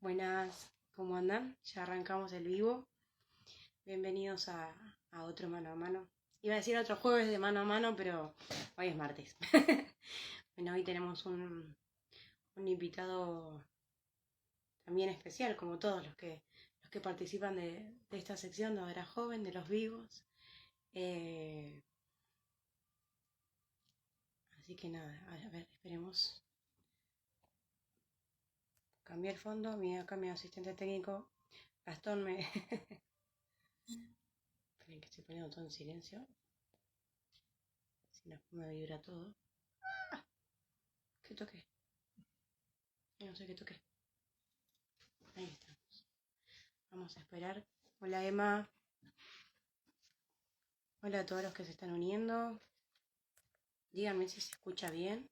Buenas, ¿cómo andan? Ya arrancamos el vivo. Bienvenidos a otro mano a mano. Iba a decir otro jueves de mano a mano, pero hoy es martes. Bueno, hoy tenemos un invitado también especial, como todos los que participan de esta sección de Ahora Joven, de los vivos. Así que nada, a ver, esperemos. Cambié el fondo, acá mi asistente técnico, Gastón, me... Esperen que estoy poniendo todo en silencio. Si no, me vibra todo. ¿Qué toqué? No sé qué toqué. Ahí estamos. Vamos a esperar. Hola Emma. Hola a todos los que se están uniendo. Díganme si se escucha bien.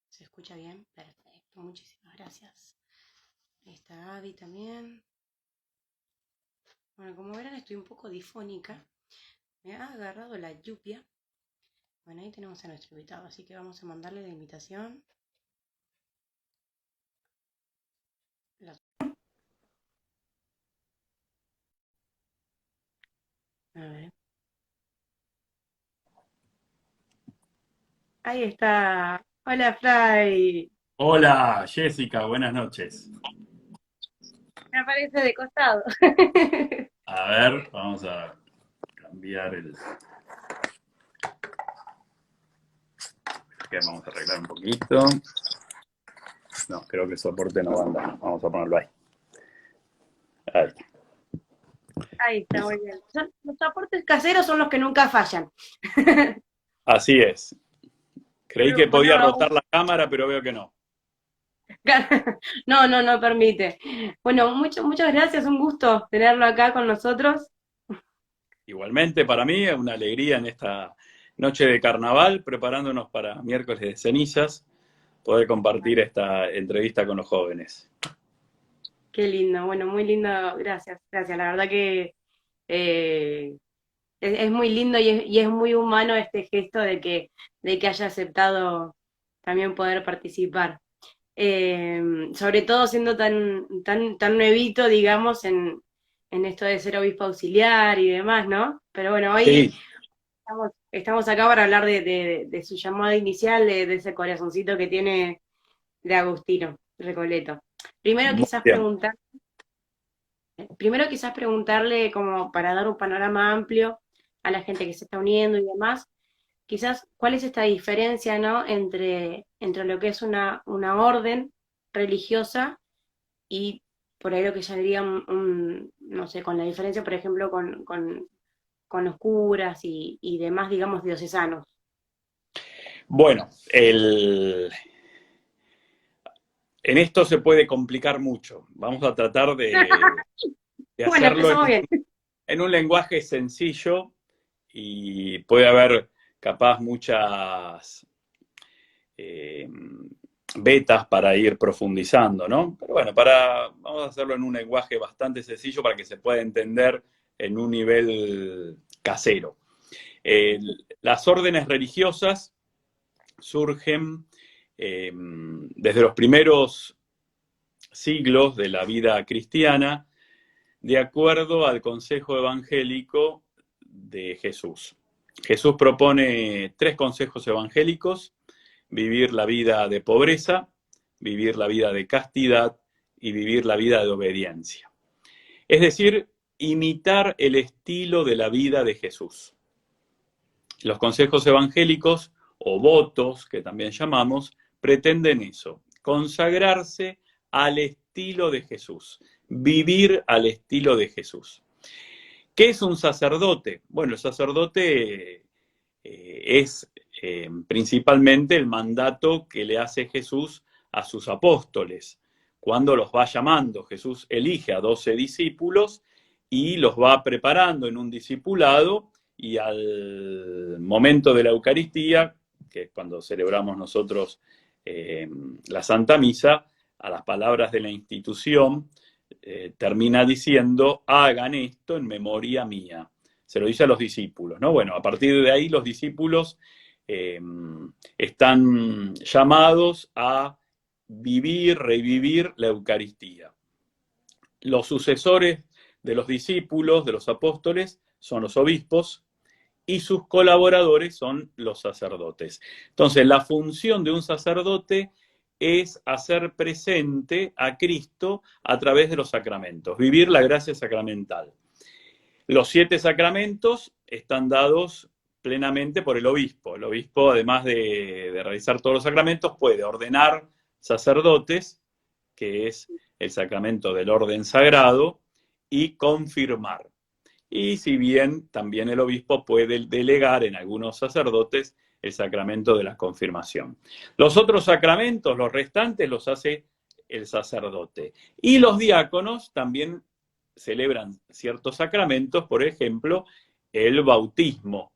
¿Se escucha bien? Perfecto. Muchísimas gracias. Ahí está Abby también. Bueno, como verán estoy un poco difónica. Me ha agarrado la lluvia. Bueno, ahí tenemos a nuestro invitado, así que vamos a mandarle la invitación. A ver. Ahí está. Hola Fray. Hola, Jessica, buenas noches. Me aparece de costado. A ver, vamos a cambiar el... que vamos a arreglar un poquito. No, creo que el soporte no anda. Vamos a ponerlo ahí. Ahí está. Ahí está, muy bien. Los aportes caseros son los que nunca fallan. Así es. Creí que Bueno, podía rotar la cámara, pero veo que no. no permite. Bueno, muchas gracias, un gusto tenerlo acá con nosotros. Igualmente, para mí es una alegría en esta noche de carnaval, preparándonos para miércoles de cenizas, poder compartir esta entrevista con los jóvenes. Qué lindo, bueno, muy lindo, gracias. La verdad que eh, es muy lindo y es muy humano este gesto de que haya aceptado también poder participar. Sobre todo siendo tan nuevito, digamos, en esto de ser obispo auxiliar y demás, ¿no? Pero bueno, hoy Sí, estamos acá para hablar de su llamada inicial, de ese corazoncito que tiene de Agustino Recoleto. Primero muy quizás bien. preguntar, primero quizás preguntarle como para dar un panorama amplio a la gente que se está uniendo y demás, quizás cuál es esta diferencia, ¿no? Entre lo que es una orden religiosa y por ahí lo que llamaría no sé, con la diferencia, por ejemplo, con los curas y demás, digamos, diocesanos. Bueno, en esto se puede complicar mucho. Vamos a tratar de Bueno, hacerlo empezamos bien. en un lenguaje sencillo y puede haber capaz muchas eh, vetas para ir profundizando, ¿no? Pero bueno, vamos a hacerlo en un lenguaje bastante sencillo para que se pueda entender en un nivel casero. Las órdenes religiosas surgen desde los primeros siglos de la vida cristiana de acuerdo al consejo evangélico de Jesús. Jesús propone 3 consejos evangélicos: vivir la vida de pobreza, vivir la vida de castidad y vivir la vida de obediencia. Es decir, imitar el estilo de la vida de Jesús. Los consejos evangélicos, o votos, que también llamamos, pretenden eso: consagrarse al estilo de Jesús, vivir al estilo de Jesús. ¿Qué es un sacerdote? Bueno, el sacerdote es principalmente el mandato que le hace Jesús a sus apóstoles. Cuando los va llamando, Jesús elige a 12 discípulos y los va preparando en un discipulado, y al momento de la Eucaristía, que es cuando celebramos nosotros la Santa Misa, a las palabras de la institución, termina diciendo: hagan esto en memoria mía. Se lo dice a los discípulos, ¿no? Bueno, a partir de ahí los discípulos están llamados a vivir, revivir la Eucaristía. Los sucesores de los discípulos, de los apóstoles, son los obispos, y sus colaboradores son los sacerdotes. Entonces, la función de un sacerdote es hacer presente a Cristo a través de los sacramentos, vivir la gracia sacramental. Los 7 sacramentos están dados plenamente por el obispo. El obispo, además de realizar todos los sacramentos, puede ordenar sacerdotes, que es el sacramento del orden sagrado, y confirmar. Y si bien también el obispo puede delegar en algunos sacerdotes el sacramento de la confirmación. Los otros sacramentos, los restantes, los hace el sacerdote. Y los diáconos también celebran ciertos sacramentos, por ejemplo, el bautismo,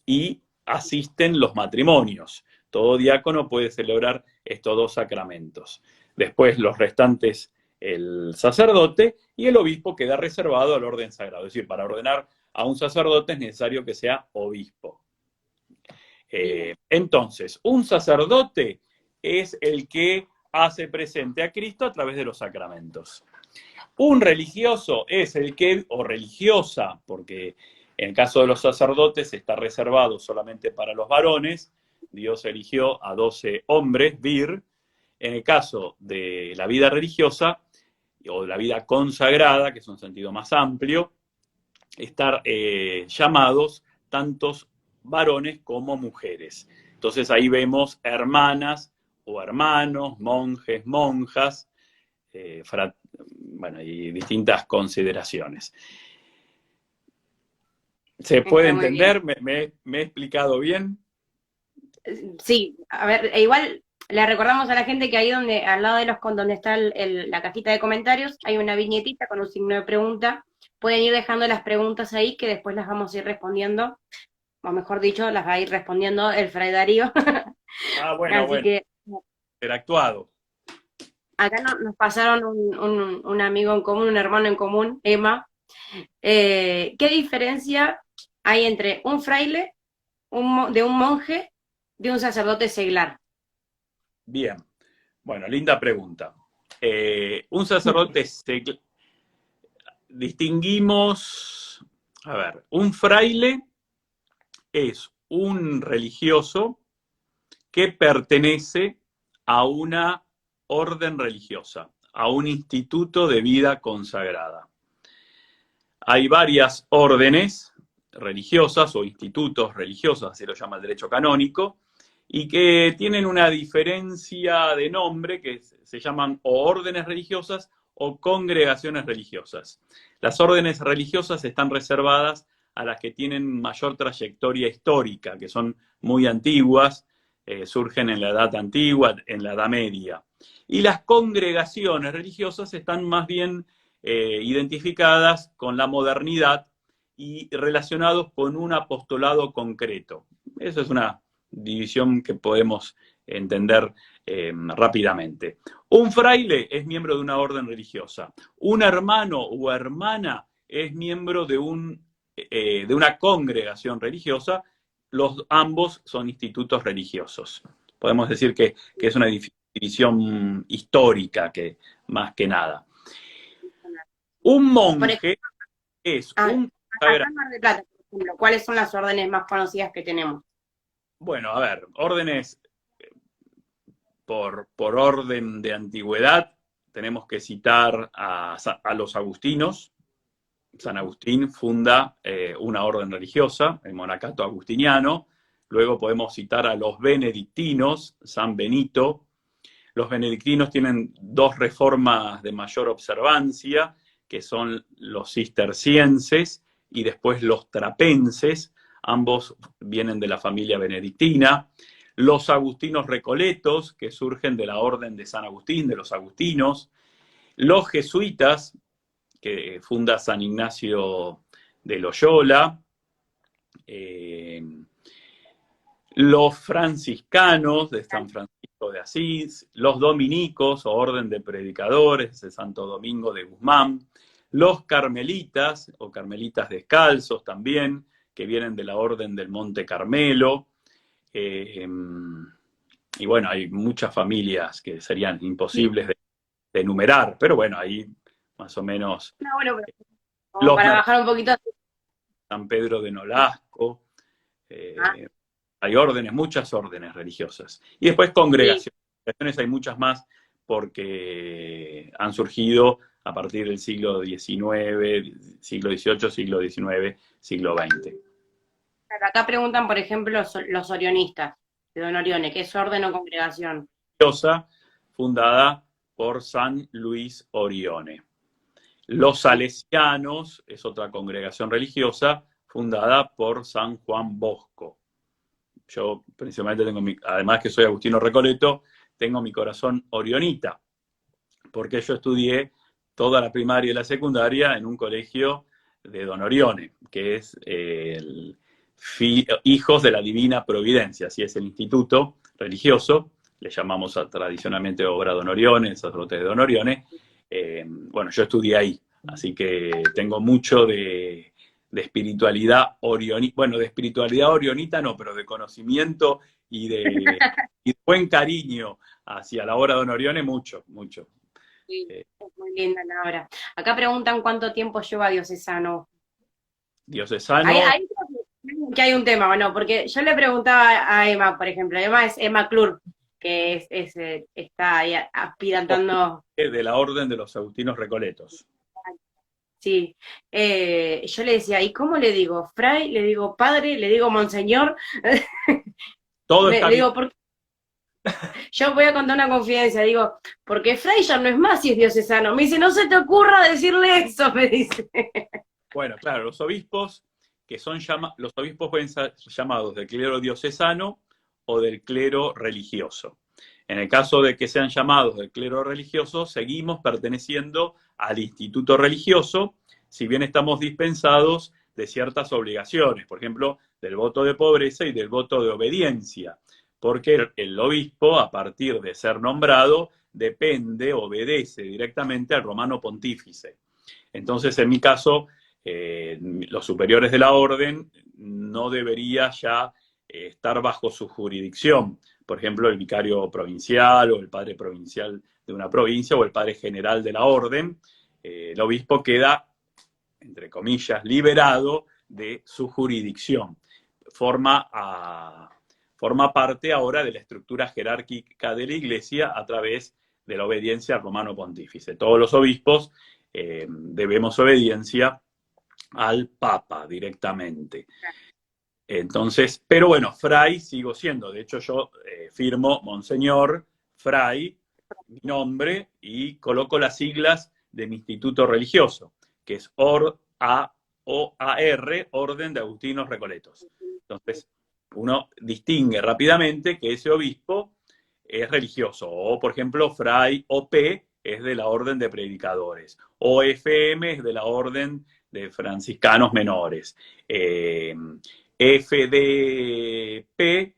y asisten los matrimonios. Todo diácono puede celebrar estos 2 sacramentos. Después los restantes el sacerdote, y el obispo queda reservado al orden sagrado. Es decir, para ordenar a un sacerdote es necesario que sea obispo. Entonces, un sacerdote es el que hace presente a Cristo a través de los sacramentos. Un religioso es el que, o religiosa, porque en el caso de los sacerdotes está reservado solamente para los varones. Dios eligió a 12 hombres, vir. En el caso de la vida religiosa, o la vida consagrada, que es un sentido más amplio, estar llamados tantos varones como mujeres. Entonces ahí vemos hermanas o hermanos, monjes, monjas, bueno, y distintas consideraciones. ¿Se puede entender? ¿Me he explicado bien? Sí, a ver, igual le recordamos a la gente que ahí donde, al lado de donde está la cajita de comentarios, hay una viñetita con un signo de pregunta. Pueden ir dejando las preguntas ahí que después las vamos a ir respondiendo, o mejor dicho, las va a ir respondiendo el Fray Darío. Bueno, Así que interactuado. acá nos pasaron un amigo en común, un hermano en común, Emma. ¿Qué diferencia hay entre un fraile, de un monje, de un sacerdote seglar? Bien, bueno, linda pregunta. Un sacerdote seglar, distinguimos, a ver, un fraile es un religioso que pertenece a una orden religiosa, a un instituto de vida consagrada. Hay varias órdenes religiosas o institutos religiosos, así lo llama el derecho canónico, y que tienen una diferencia de nombre que se llaman o órdenes religiosas o congregaciones religiosas. Las órdenes religiosas están reservadas a las que tienen mayor trayectoria histórica, que son muy antiguas, surgen en la Edad Antigua, en la Edad Media. Y las congregaciones religiosas están más bien identificadas con la modernidad y relacionados con un apostolado concreto. Eso es una división que podemos entender rápidamente. Un fraile es miembro de una orden religiosa. Un hermano o hermana es miembro de una congregación religiosa. Ambos son institutos religiosos. Podemos decir que es una división histórica más que nada. Un monje es un consagrado. Mar del Plata, por ejemplo, ¿cuáles son las órdenes más conocidas que tenemos? Bueno, a ver, órdenes por orden de antigüedad, tenemos que citar a los agustinos. San Agustín funda una orden religiosa, el monacato agustiniano. Luego podemos citar a los benedictinos, San Benito. Los benedictinos tienen 2 reformas de mayor observancia, que son los cistercienses y después los trapenses. Ambos vienen de la familia benedictina. Los agustinos recoletos, que surgen de la orden de San Agustín, de los agustinos. Los jesuitas, que funda San Ignacio de Loyola. Los franciscanos de San Francisco de Asís. Los dominicos, o orden de predicadores, de Santo Domingo de Guzmán. Los carmelitas, o carmelitas descalzos también, que vienen de la orden del Monte Carmelo. y bueno, hay muchas familias que serían Sí. imposibles de enumerar, pero bueno, ahí más o menos No, bueno, pero como los para bajar un poquito. San Pedro de Nolasco, Ah, eh, hay órdenes, muchas órdenes religiosas. Y después sí. congregaciones. Congregaciones hay muchas más porque han surgido a partir del siglo XIX, siglo XVIII, siglo XIX, siglo XX. Claro, acá preguntan, por ejemplo, los orionistas de Don Orione, ¿qué es orden o congregación? Religiosa fundada por San Luis Orione. Los Sí. Salesianos es otra congregación religiosa fundada por San Juan Bosco. Yo principalmente tengo, además que soy Agustino Recoleto, tengo mi corazón orionita, porque yo estudié toda la primaria y la secundaria en un colegio de Don Orione, que es el Hijos de la Divina Providencia, así es el instituto religioso, le llamamos tradicionalmente Obra Don Orione, sacerdote de Don Orione. Bueno, yo estudié ahí, así que tengo mucho de espiritualidad orionita, bueno, de espiritualidad orionita no, pero de conocimiento y de buen cariño hacia la obra de Don Orione, mucho, mucho. Sí, Eh, es muy linda la obra. Acá preguntan cuánto tiempo lleva Diocesano. Ahí, Diocesano, ahí creo que hay un tema, ¿o no? Porque yo le preguntaba a Emma, por ejemplo, Emma es Emma Klur, que está ahí aspirantando, de la Orden de los Agustinos Recoletos. sí. Yo le decía, ¿y cómo le digo? ¿Fray? ¿Le digo padre? ¿Le digo monseñor? Todo Le está bien. digo, porque yo voy a contar una confidencia, digo, porque Fray ya no es más si es diocesano. Me dice, no se te ocurra decirle eso, me dice. Bueno, claro, los obispos que son los obispos pueden ser llamados del clero diocesano o del clero religioso. En el caso de que sean llamados del clero religioso, seguimos perteneciendo al instituto religioso, si bien estamos dispensados de ciertas obligaciones, por ejemplo, del voto de pobreza y del voto de obediencia, porque el obispo, a partir de ser nombrado, depende, obedece directamente al romano pontífice. Entonces, en mi caso, los superiores de la orden no debería ya estar bajo su jurisdicción. Por ejemplo, el vicario provincial o el padre provincial de una provincia o el padre general de la orden, el obispo queda, entre comillas, liberado de su jurisdicción. Forma, forma parte ahora de la estructura jerárquica de la Iglesia a través de la obediencia al romano pontífice. Todos los obispos debemos obediencia al Papa directamente. Entonces, pero bueno, Fray sigo siendo. De hecho, yo firmo Monseñor Fray, mi nombre, y coloco las siglas de mi instituto religioso, que es OAR, Orden de Agustinos Recoletos. Entonces, uno distingue rápidamente que ese obispo es religioso. O, por ejemplo, Fray OP es de la Orden de Predicadores. OFM es de la Orden de Franciscanos Menores. FDP,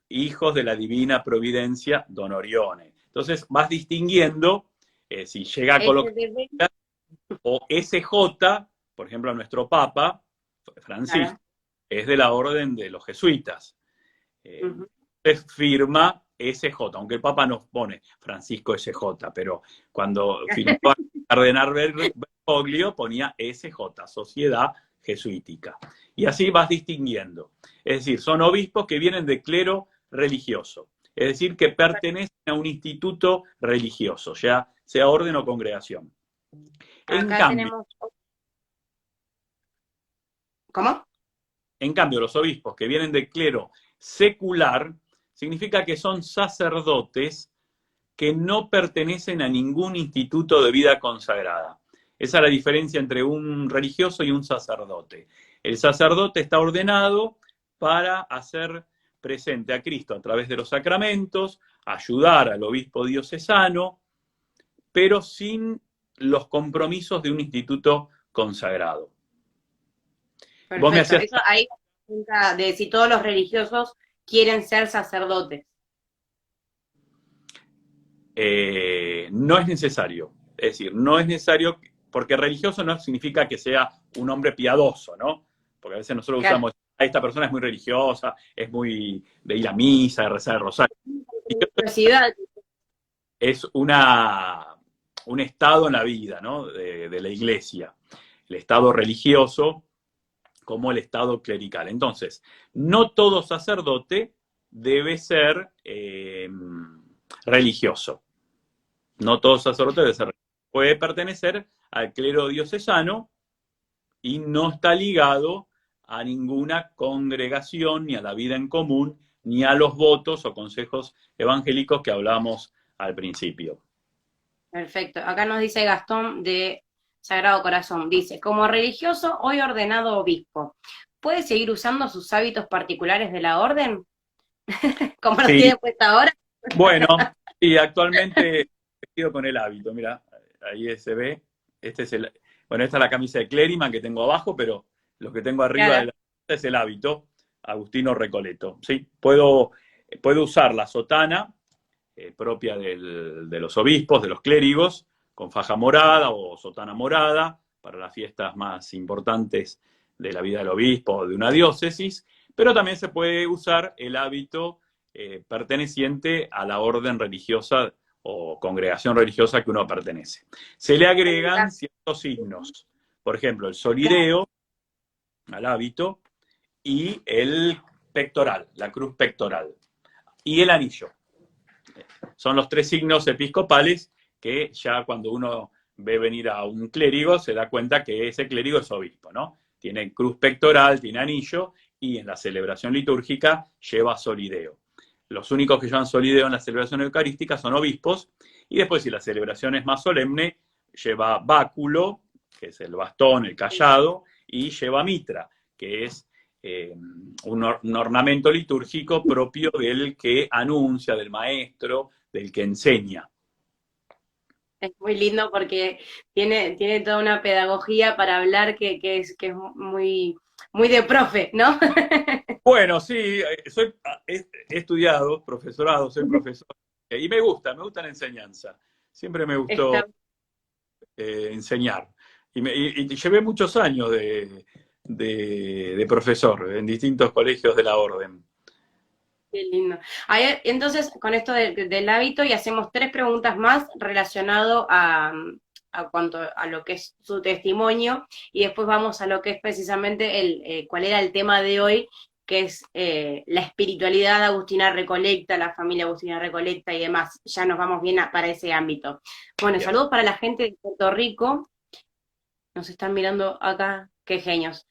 Hijos de la Divina Providencia, Don Orione. Entonces vas distinguiendo si llega a colocar SDB, o SJ, por ejemplo, nuestro Papa, Francisco, claro. es de la orden de los jesuitas. Uh-huh. Entonces firma SJ, aunque el Papa nos pone Francisco SJ, pero cuando firmó a Cardenal Bergoglio ponía SJ, Sociedad Jesuítica. Y así vas distinguiendo. Es decir, son obispos que vienen de clero religioso. Es decir, que pertenecen a un instituto religioso, ya sea orden o congregación. En Acá cambio, tenemos. ¿Cómo? en cambio, los obispos que vienen del clero secular, significa que son sacerdotes que no pertenecen a ningún instituto de vida consagrada. Esa es la diferencia entre un religioso y un sacerdote. El sacerdote está ordenado para hacer presente a Cristo a través de los sacramentos, ayudar al obispo diocesano, pero sin los compromisos de un instituto consagrado. Vos me Perfecto. hacías, Eso ahí pregunta de si todos los religiosos quieren ser sacerdotes. no es necesario. Es decir, no es necesario, porque religioso no significa que sea un hombre piadoso, ¿no? Porque a veces nosotros Claro. usamos, esta persona es muy religiosa, es muy de ir a misa, de rezar el rosario. Y yo religiosidad. es un estado en la vida, ¿no? De la iglesia. El estado religioso como el estado clerical. Entonces, no todo sacerdote debe ser religioso. No todo sacerdote debe ser religioso. Puede pertenecer al clero diocesano y no está ligado a ninguna congregación, ni a la vida en común, ni a los votos o consejos evangélicos que hablamos al principio. Perfecto. Acá nos dice Gastón de Sagrado Corazón. Dice, como religioso, hoy ordenado obispo, ¿puede seguir usando sus hábitos particulares de la orden? Como los Sí, tiene puesta ahora. bueno, y actualmente vestido con el hábito, mira, ahí se ve, bueno, esta es la camisa de Clériman que tengo abajo, pero lo que tengo arriba de Claro. la camisa es el hábito, Agustino Recoleto, ¿sí? Puedo usar la sotana propia de los obispos, de los clérigos, con faja morada o sotana morada, para las fiestas más importantes de la vida del obispo o de una diócesis, pero también se puede usar el hábito perteneciente a la orden religiosa o congregación religiosa que uno pertenece. Se le agregan ciertos signos, por ejemplo, el solideo al hábito y el pectoral, la cruz pectoral, y el anillo. Son los tres signos episcopales que ya cuando uno ve venir a un clérigo se da cuenta que ese clérigo es obispo, ¿no? Tiene cruz pectoral, tiene anillo y en la celebración litúrgica lleva solideo. Los únicos que llevan solideo en la celebración eucarística son obispos y después si la celebración es más solemne lleva báculo, que es el bastón, el cayado, y lleva mitra, que es un ornamento litúrgico propio del que anuncia, del maestro, del que enseña. Es muy lindo porque tiene toda una pedagogía para hablar que es muy, muy de profe, ¿no? Bueno, sí, he estudiado profesorado, soy profesor, y me gusta la enseñanza. Siempre me gustó Está enseñar. Y llevé muchos años de profesor en distintos colegios de la orden. Qué lindo. Ahí, entonces, con esto del hábito, y hacemos tres preguntas más relacionado a cuanto a lo que es su testimonio, y después vamos a lo que es precisamente cuál era el tema de hoy, que es la espiritualidad agustina recolecta, la familia agustina recolecta y demás. Ya nos vamos bien para ese ámbito. Bueno, Bien. saludos para la gente de Puerto Rico. Nos están mirando acá, qué genios.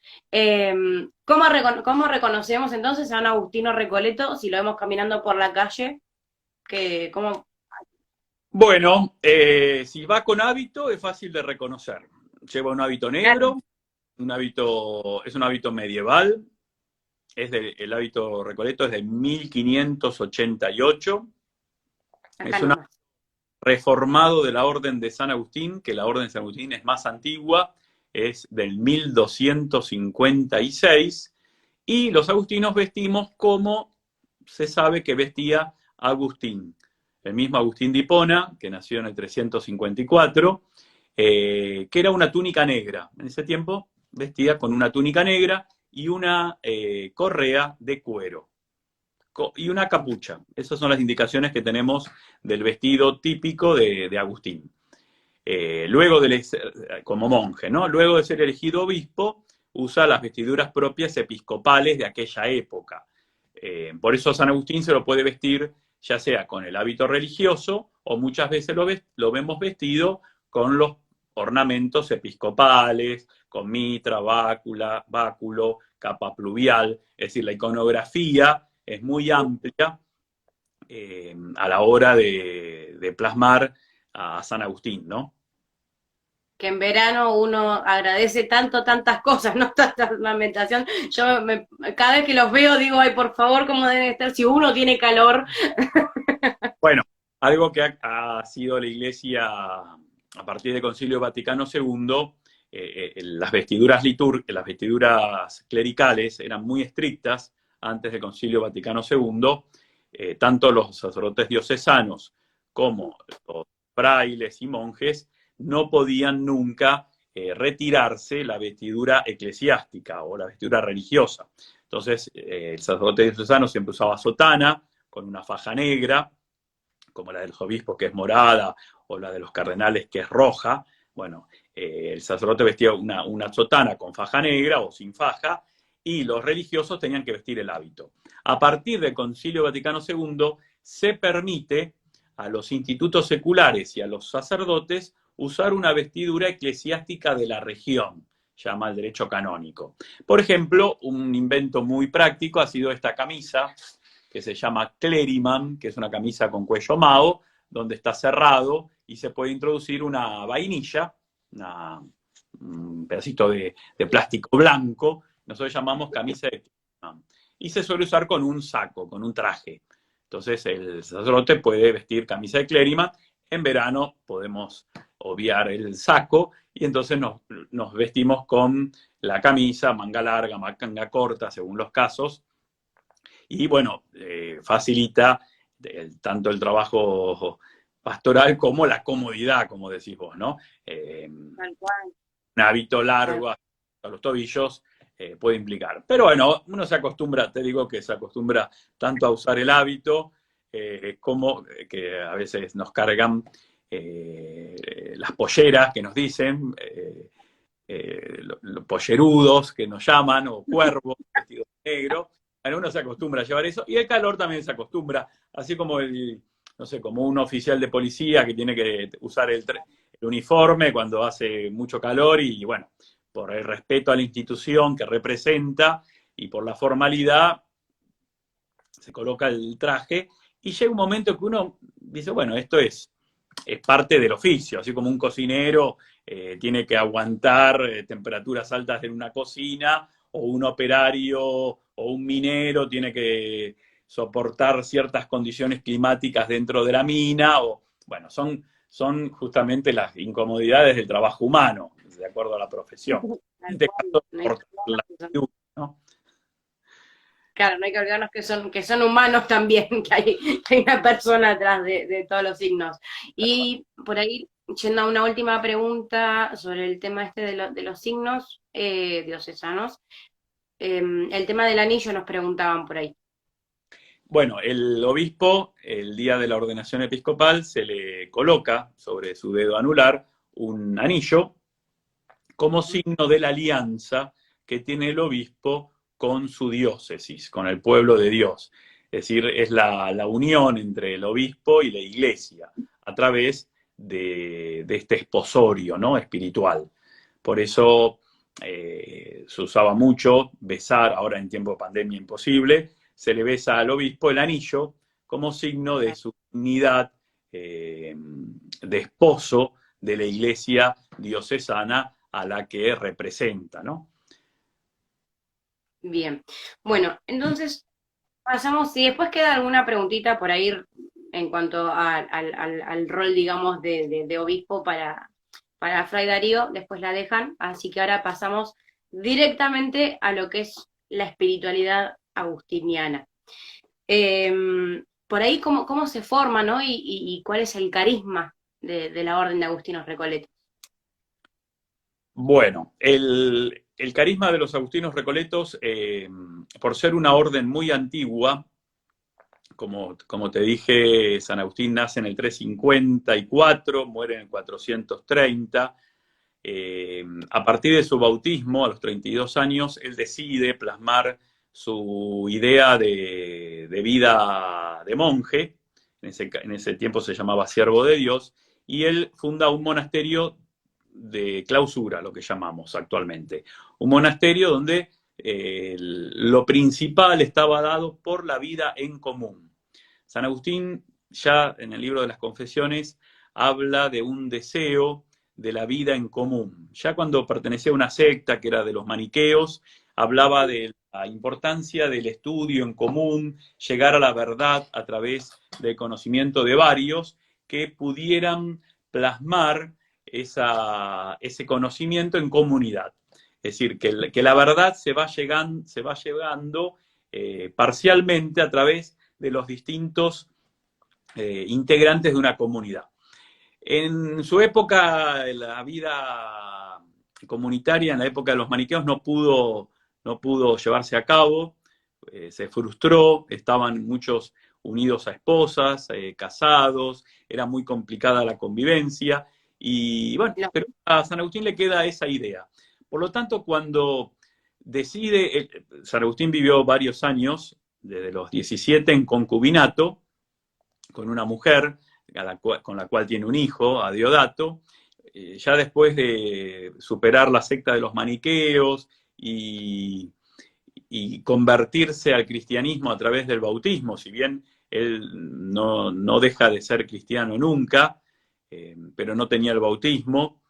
¿Cómo reconocemos entonces a un Agustino Recoleto si lo vemos caminando por la calle? ¿Cómo? Bueno, si va con hábito es fácil de reconocer. Lleva un hábito negro, es un hábito medieval, el hábito Recoleto es de 1588, Acá es un nomás. reformado de la Orden de San Agustín, que la Orden de San Agustín es más antigua, es del 1256, y los agustinos vestimos como se sabe que vestía Agustín. El mismo Agustín de Hipona, que nació en el 354, que era una túnica negra. En ese tiempo vestía con una túnica negra y una correa de cuero y una capucha. Esas son las indicaciones que tenemos del vestido típico de Agustín. Luego como monje, ¿no? Luego de ser elegido obispo, usa las vestiduras propias episcopales de aquella época. Por eso San Agustín se lo puede vestir ya sea con el hábito religioso o muchas veces lo vemos vestido con los ornamentos episcopales, con mitra, báculo, capa pluvial, es decir, la iconografía es muy amplia a la hora de plasmar a San Agustín, ¿no? Que en verano uno agradece tantas cosas, ¿no? Tanta ornamentación. Cada vez que los veo digo, ay, por favor, ¿cómo deben estar? Si uno tiene calor. Bueno, algo que ha sido la Iglesia a partir del Concilio Vaticano II, las las vestiduras clericales eran muy estrictas antes del Concilio Vaticano II, tanto los sacerdotes diocesanos como los frailes y monjes no podían nunca retirarse la vestidura eclesiástica o la vestidura religiosa. Entonces, el sacerdote diocesano siempre usaba sotana con una faja negra, como la de los obispos que es morada, o la de los cardenales que es roja. Bueno, el sacerdote vestía una sotana con faja negra o sin faja, y los religiosos tenían que vestir el hábito. A partir del Concilio Vaticano II se permite a los institutos seculares y a los sacerdotes usar una vestidura eclesiástica de la región, llama el derecho canónico. Por ejemplo, un invento muy práctico ha sido esta camisa, que se llama cleriman, que es una camisa con cuello mao, donde está cerrado y se puede introducir una vainilla, un pedacito de plástico blanco, nosotros llamamos camisa de cleriman, y se suele usar con un saco, con un traje. Entonces el sacerdote puede vestir camisa de clériman. En verano podemos obviar el saco y entonces nos vestimos con la camisa, manga larga, manga corta, según los casos. Y bueno, facilita tanto el trabajo pastoral como la comodidad, como decís vos, ¿no? Tal cual. Un hábito largo hasta los tobillos puede implicar. Pero bueno, uno se acostumbra, te digo que se acostumbra tanto a usar el hábito como que a veces nos cargan las polleras que nos dicen, los pollerudos que nos llaman, o cuervos vestidos de negro. Bueno, uno se acostumbra a llevar eso, y el calor también se acostumbra, así como no sé, como un oficial de policía que tiene que usar el uniforme cuando hace mucho calor, y bueno, por el respeto a la institución que representa y por la formalidad, se coloca el traje, y llega un momento que uno dice, bueno, esto es parte del oficio, así como un cocinero tiene que aguantar temperaturas altas en una cocina, o un operario o un minero tiene que soportar ciertas condiciones climáticas dentro de la mina, o bueno, son justamente las incomodidades del trabajo humano, de acuerdo a la profesión. En Tal este cual. caso, No hay que por la olvidarnos que son, actitud, ¿no? claro, no hay que olvidarnos que son humanos también, que hay una persona atrás de todos los signos. Y por ahí, yendo a una última pregunta sobre el tema este de los signos diocesanos, el tema del anillo nos preguntaban por ahí. Bueno, el obispo, el día de la ordenación episcopal, se le coloca sobre su dedo anular un anillo como signo de la alianza que tiene el obispo con su diócesis, con el pueblo de Dios. Es decir, es la unión entre el obispo y la iglesia a través de este esposorio, ¿no?, espiritual. Por eso se usaba mucho besar, ahora en tiempo de pandemia imposible, se le besa al obispo el anillo como signo de su unidad de esposo de la iglesia diocesana a la que representa, ¿no? Bien. Bueno, entonces pasamos, si después queda alguna preguntita por ahí en cuanto al rol, digamos, de obispo para Fray Darío, después la dejan, así que ahora pasamos directamente a lo que es la espiritualidad agustiniana. Por ahí, ¿cómo se forma, ¿no? Y cuál es el carisma de la Orden de Agustinos Recoletos. Bueno, el carisma de los agustinos recoletos, por ser una orden muy antigua, como te dije, San Agustín nace en el 354, muere en el 430. A partir de su bautismo, a los 32 años, él decide plasmar su idea de vida de monje. En ese tiempo se llamaba siervo de Dios, y él funda un monasterio de clausura, lo que llamamos actualmente. Un monasterio donde lo principal estaba dado por la vida en común. San Agustín, ya en el libro de las Confesiones, habla de un deseo de la vida en común. Ya cuando pertenecía a una secta que era de los maniqueos, hablaba de la importancia del estudio en común, llegar a la verdad a través del conocimiento de varios que pudieran plasmar ese conocimiento en comunidad. Es decir, que la verdad se va llegando parcialmente a través de los distintos integrantes de una comunidad. En su época, la vida comunitaria, en la época de los maniqueos, no pudo llevarse a cabo, se frustró, estaban muchos unidos a esposas, casados, era muy complicada la convivencia, y bueno, No, pero a San Agustín le queda esa idea. Por lo tanto, cuando decide, San Agustín vivió varios años, desde los 17 en concubinato, con una mujer con la cual tiene un hijo, a Diodato. Ya después de superar la secta de los maniqueos y convertirse al cristianismo a través del bautismo, si bien él no deja de ser cristiano nunca, pero no tenía el bautismo,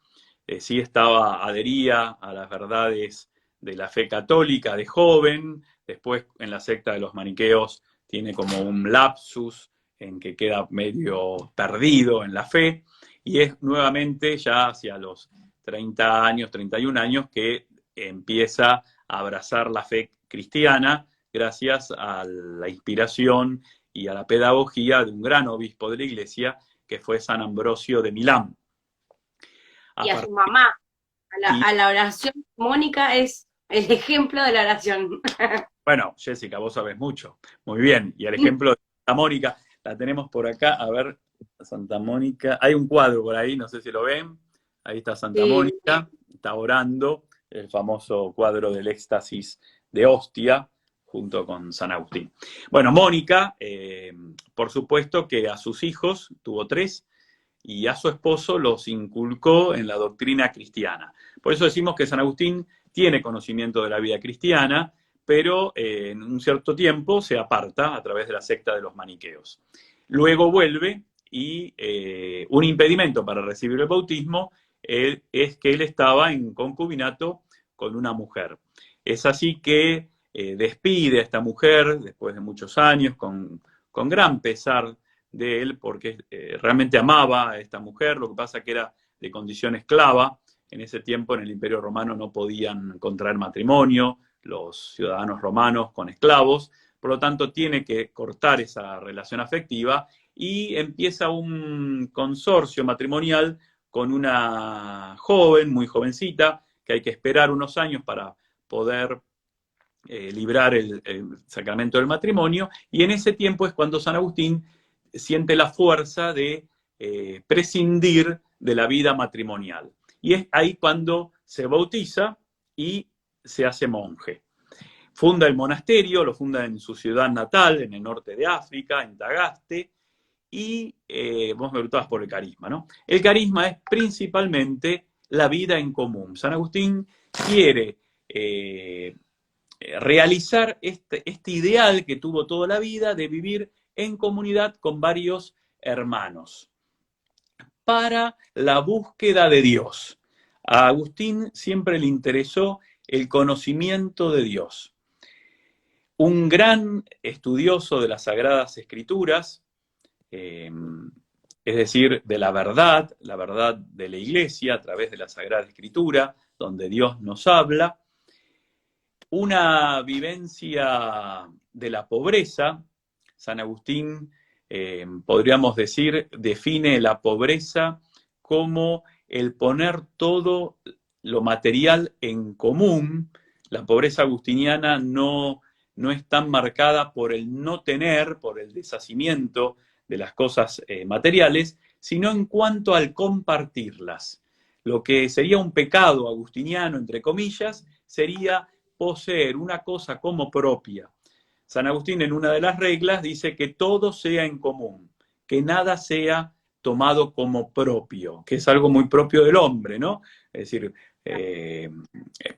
sí adhería a las verdades de la fe católica de joven, después en la secta de los maniqueos tiene como un lapsus en que queda medio perdido en la fe, y es nuevamente ya hacia los 30 años, 31 años, que empieza a abrazar la fe cristiana gracias a la inspiración y a la pedagogía de un gran obispo de la Iglesia, que fue San Ambrosio de Milán. y a su mamá, Y a la oración, Mónica es el ejemplo de la oración. bueno, Jessica, vos sabés mucho. Muy bien. Y el ejemplo de Santa Mónica, la tenemos por acá. A ver, Santa Mónica. Hay un cuadro por ahí, no sé si lo ven. Ahí está Santa Sí, Mónica, está orando, el famoso cuadro del éxtasis de Ostia, junto con San Agustín. Bueno, Mónica, por supuesto que a sus hijos, tuvo 3, y a su esposo los inculcó en la doctrina cristiana. Por eso decimos que San Agustín tiene conocimiento de la vida cristiana, pero en un cierto tiempo se aparta a través de la secta de los maniqueos. Luego vuelve y un impedimento para recibir el bautismo es que él estaba en concubinato con una mujer. Es así que despide a esta mujer después de muchos años con gran pesar de él, porque realmente amaba a esta mujer. Lo que pasa que era de condición esclava. En ese tiempo en el Imperio Romano no podían contraer matrimonio los ciudadanos romanos con esclavos, por lo tanto tiene que cortar esa relación afectiva y empieza un consorcio matrimonial con una joven, muy jovencita, que hay que esperar unos años para poder librar el sacramento del matrimonio, y en ese tiempo es cuando San Agustín siente la fuerza de prescindir de la vida matrimonial. Y es ahí cuando se bautiza y se hace monje. Funda el monasterio, lo funda en su ciudad natal, en el norte de África, en Tagaste, y vos me preguntabas por el carisma, ¿no? El carisma es principalmente la vida en común. San Agustín quiere realizar este ideal que tuvo toda la vida de vivir en comunidad con varios hermanos para la búsqueda de Dios. A Agustín siempre le interesó el conocimiento de Dios. Un gran estudioso de las Sagradas Escrituras, es decir, de la verdad de la Iglesia a través de la Sagrada Escritura, donde Dios nos habla. Una vivencia de la pobreza. San Agustín, podríamos decir, define la pobreza como el poner todo lo material en común. La pobreza agustiniana no es tan marcada por el no tener, por el deshacimiento de las cosas materiales, sino en cuanto al compartirlas. Lo que sería un pecado agustiniano, entre comillas, sería poseer una cosa como propia. San Agustín en una de las reglas dice que todo sea en común, que nada sea tomado como propio, que es algo muy propio del hombre, ¿no? Es decir,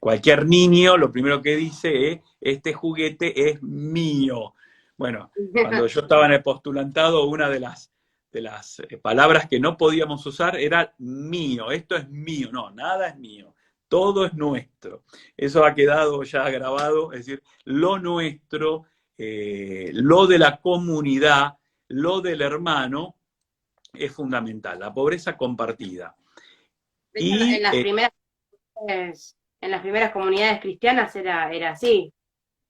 cualquier niño lo primero que dice es, este juguete es mío. Bueno, cuando yo estaba en el postulantado, una de las palabras que no podíamos usar era mío, esto es mío, no, nada es mío, todo es nuestro. Eso ha quedado ya grabado, es decir, lo nuestro, lo de la comunidad, lo del hermano, es fundamental, la pobreza compartida. en Y, las primeras comunidades cristianas era así.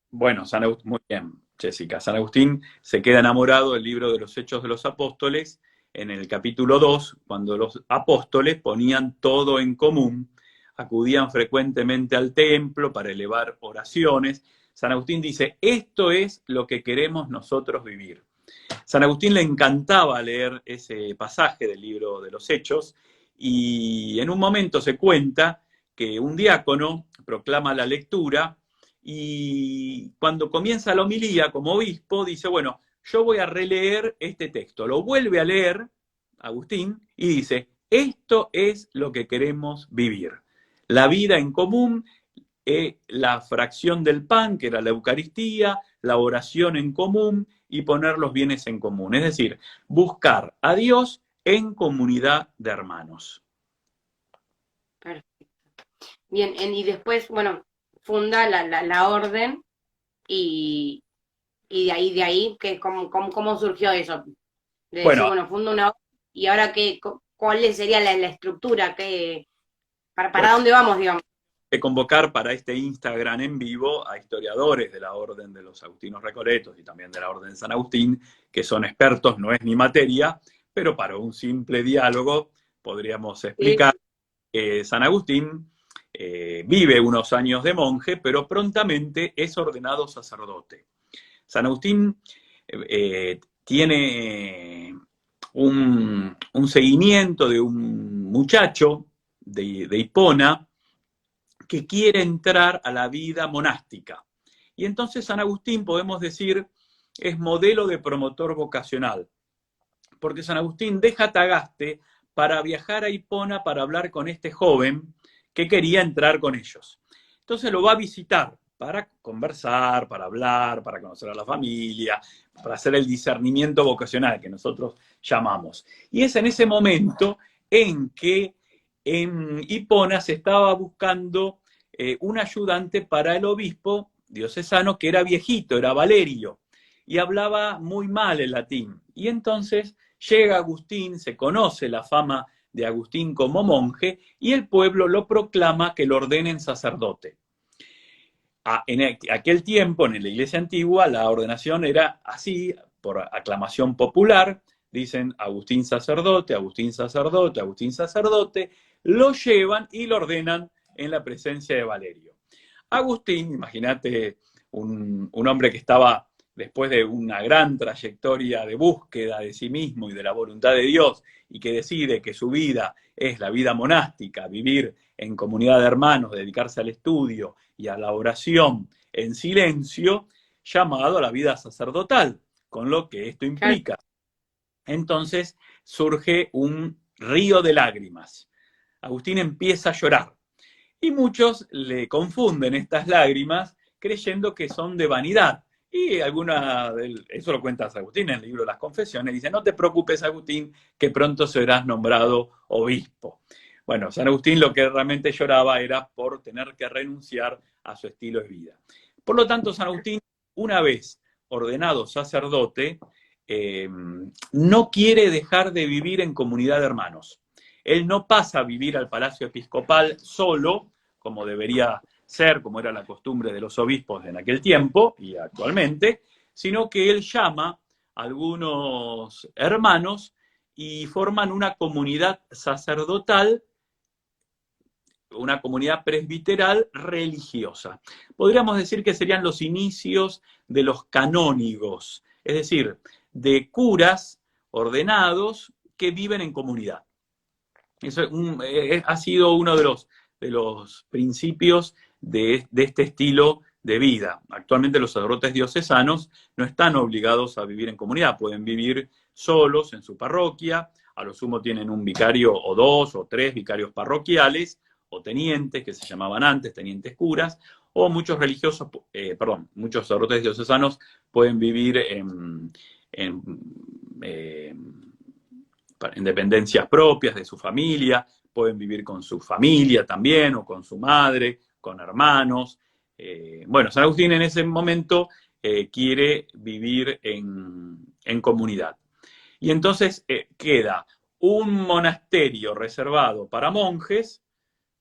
bueno, muy bien, Jessica. San Agustín se queda enamorado del libro de los Hechos de los Apóstoles, en el capítulo 2, cuando los apóstoles ponían todo en común, acudían frecuentemente al templo para elevar oraciones. San Agustín dice, esto es lo que queremos nosotros vivir. San Agustín le encantaba leer ese pasaje del libro de los Hechos y en un momento se cuenta que un diácono proclama la lectura y cuando comienza la homilía como obispo dice, bueno, yo voy a releer este texto. Lo vuelve a leer Agustín y dice, esto es lo que queremos vivir. La vida en común, la fracción del pan, que era la Eucaristía, la oración en común y poner los bienes en común. Es decir, buscar a Dios en comunidad de hermanos. Perfecto. Bien, y después, bueno, funda la orden y, y de ahí que, ¿cómo surgió eso? De decir, Bueno, bueno, funda una orden y ahora qué, cuál sería la estructura, qué, para bueno, dónde vamos, digamos. de convocar para este Instagram en vivo a historiadores de la Orden de los Agustinos Recoletos y también de la Orden de San Agustín, que son expertos, no es mi materia, pero para un simple diálogo podríamos Sí, explicar que San Agustín vive unos años de monje, pero prontamente es ordenado sacerdote. San Agustín tiene un seguimiento de un muchacho de Hipona, que quiere entrar a la vida monástica. Y entonces San Agustín, podemos decir, es modelo de promotor vocacional, porque San Agustín deja Tagaste para viajar a Hipona para hablar con este joven que quería entrar con ellos. Entonces lo va a visitar para conversar, para hablar, para conocer a la familia, para hacer el discernimiento vocacional que nosotros llamamos. Y es en ese momento en que en Hipona se estaba buscando un ayudante para el obispo diocesano que era viejito, era Valerio, y hablaba muy mal el latín. Y entonces llega Agustín, se conoce la fama de Agustín como monje, y el pueblo lo proclama que lo ordenen sacerdote. En aquel tiempo, en la iglesia antigua, la ordenación era así, por aclamación popular, dicen Agustín sacerdote, Agustín sacerdote, Agustín sacerdote, lo llevan y lo ordenan en la presencia de Valerio. Agustín, imagínate un hombre que estaba después de una gran trayectoria de búsqueda de sí mismo y de la voluntad de Dios, y que decide que su vida es la vida monástica, vivir en comunidad de hermanos, dedicarse al estudio y a la oración en silencio, llamado a la vida sacerdotal, con lo que esto claro, implica. Entonces surge un río de lágrimas. Agustín empieza a llorar y muchos le confunden estas lágrimas creyendo que son de vanidad. Y eso lo cuenta Agustín en el libro de las Confesiones, dice, no te preocupes, Agustín, que pronto serás nombrado obispo. Bueno, San Agustín lo que realmente lloraba era por tener que renunciar a su estilo de vida. Por lo tanto, San Agustín, una vez ordenado sacerdote, no quiere dejar de vivir en comunidad de hermanos. Él no pasa a vivir al palacio episcopal solo, como debería ser, como era la costumbre de los obispos en aquel tiempo y actualmente, sino que él llama a algunos hermanos y forman una comunidad sacerdotal, una comunidad presbiteral religiosa. Podríamos decir que serían los inicios de los canónigos, es decir, de curas ordenados que viven en comunidad. Eso ha sido uno de los principios de este estilo de vida. Actualmente los sacerdotes diocesanos no están obligados a vivir en comunidad, pueden vivir solos en su parroquia, a lo sumo tienen un vicario o dos o tres vicarios parroquiales, o tenientes, que se llamaban antes, tenientes curas, o muchos religiosos, muchos sacerdotes diocesanos pueden vivir en en dependencias propias de su familia, pueden vivir con su familia también, o con su madre, con hermanos. Bueno, San Agustín en ese momento quiere vivir en comunidad. Y entonces queda un monasterio reservado para monjes,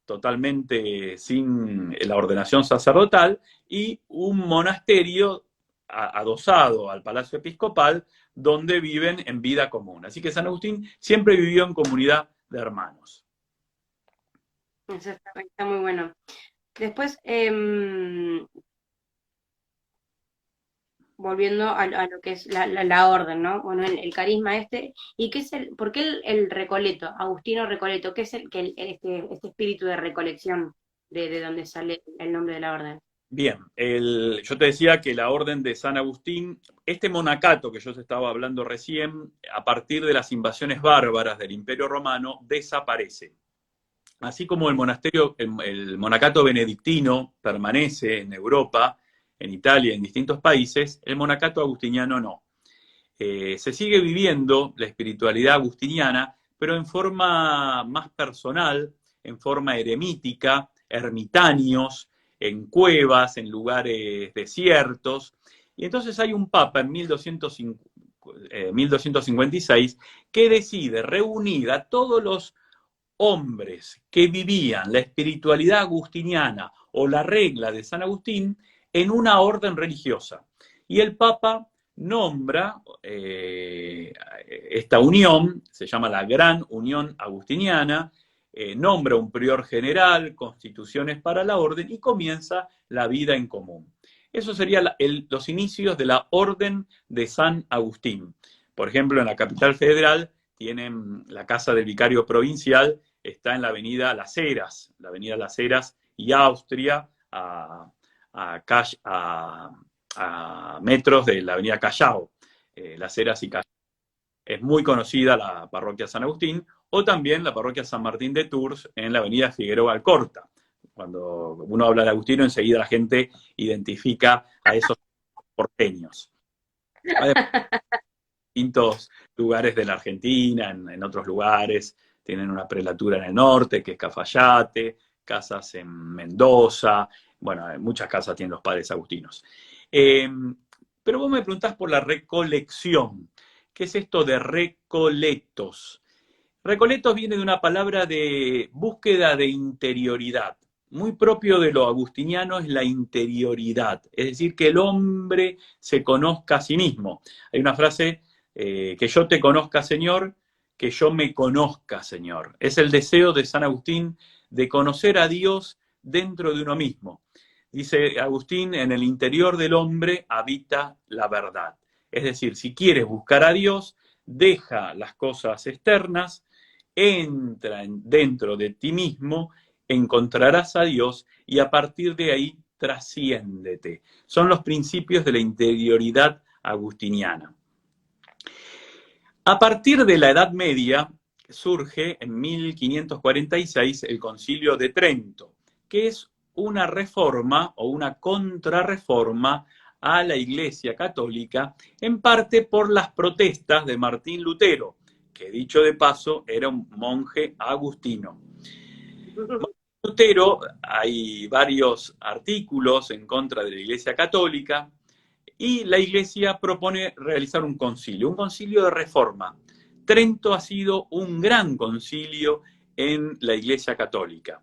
totalmente sin la ordenación sacerdotal, y un monasterio adosado al Palacio Episcopal, donde viven en vida común. Así que San Agustín siempre vivió en comunidad de hermanos. eso está muy bueno. Después, volviendo a lo que es la orden, ¿no? Bueno, el carisma este, ¿y qué es por qué el Recoleto, Agustino Recoleto, qué es este espíritu de recolección de donde sale el nombre de la orden? Bien, yo te decía que la orden de San Agustín, este monacato que yo te estaba hablando recién, a partir de las invasiones bárbaras del Imperio Romano, desaparece. Así como el monasterio, el monacato benedictino permanece en Europa, en Italia, en distintos países, el monacato agustiniano no. Se sigue viviendo la espiritualidad agustiniana, pero en forma más personal, en forma eremítica, ermitaños, en cuevas, en lugares desiertos. Y entonces hay un papa en 1256 que decide reunir a todos los hombres que vivían la espiritualidad agustiniana o la regla de San Agustín en una orden religiosa. Y el Papa nombra esta unión, se llama la Gran Unión Agustiniana, nombra un prior general, constituciones para la orden y comienza la vida en común. Eso serían los inicios de la Orden de San Agustín. Por ejemplo, en la capital federal tienen la casa del vicario provincial, está en la avenida Las Heras y Austria, a metros de la avenida Callao, Las Heras y Callao. Es muy conocida la parroquia San Agustín, o también la parroquia San Martín de Tours en la avenida Figueroa Alcorta. Cuando uno habla de Agustino, enseguida la gente identifica a esos porteños. Además, distintos lugares de la Argentina, en otros lugares, tienen una prelatura en el norte, que es Cafayate, casas en Mendoza, bueno, muchas casas tienen los padres agustinos. Pero vos me preguntás por la recolección. ¿Qué es esto de recoletos? Recoletos viene de una palabra de búsqueda de interioridad. Muy propio de lo agustiniano es la interioridad, es decir, que el hombre se conozca a sí mismo. Hay una frase, que yo te conozca, Señor, que yo me conozca, Señor. Es el deseo de San Agustín de conocer a Dios dentro de uno mismo. Dice Agustín, en el interior del hombre habita la verdad. Es decir, si quieres buscar a Dios, deja las cosas externas, entra dentro de ti mismo, encontrarás a Dios y a partir de ahí trasciéndete. Son los principios de la interioridad agustiniana. A partir de la Edad Media surge en 1546 el Concilio de Trento, que es una reforma o una contrarreforma a la Iglesia Católica, en parte por las protestas de Martín Lutero, que dicho de paso era un monje agustino. Lutero, hay varios artículos en contra de la Iglesia Católica, y la Iglesia propone realizar un concilio de reforma. Trento ha sido un gran concilio en la Iglesia Católica.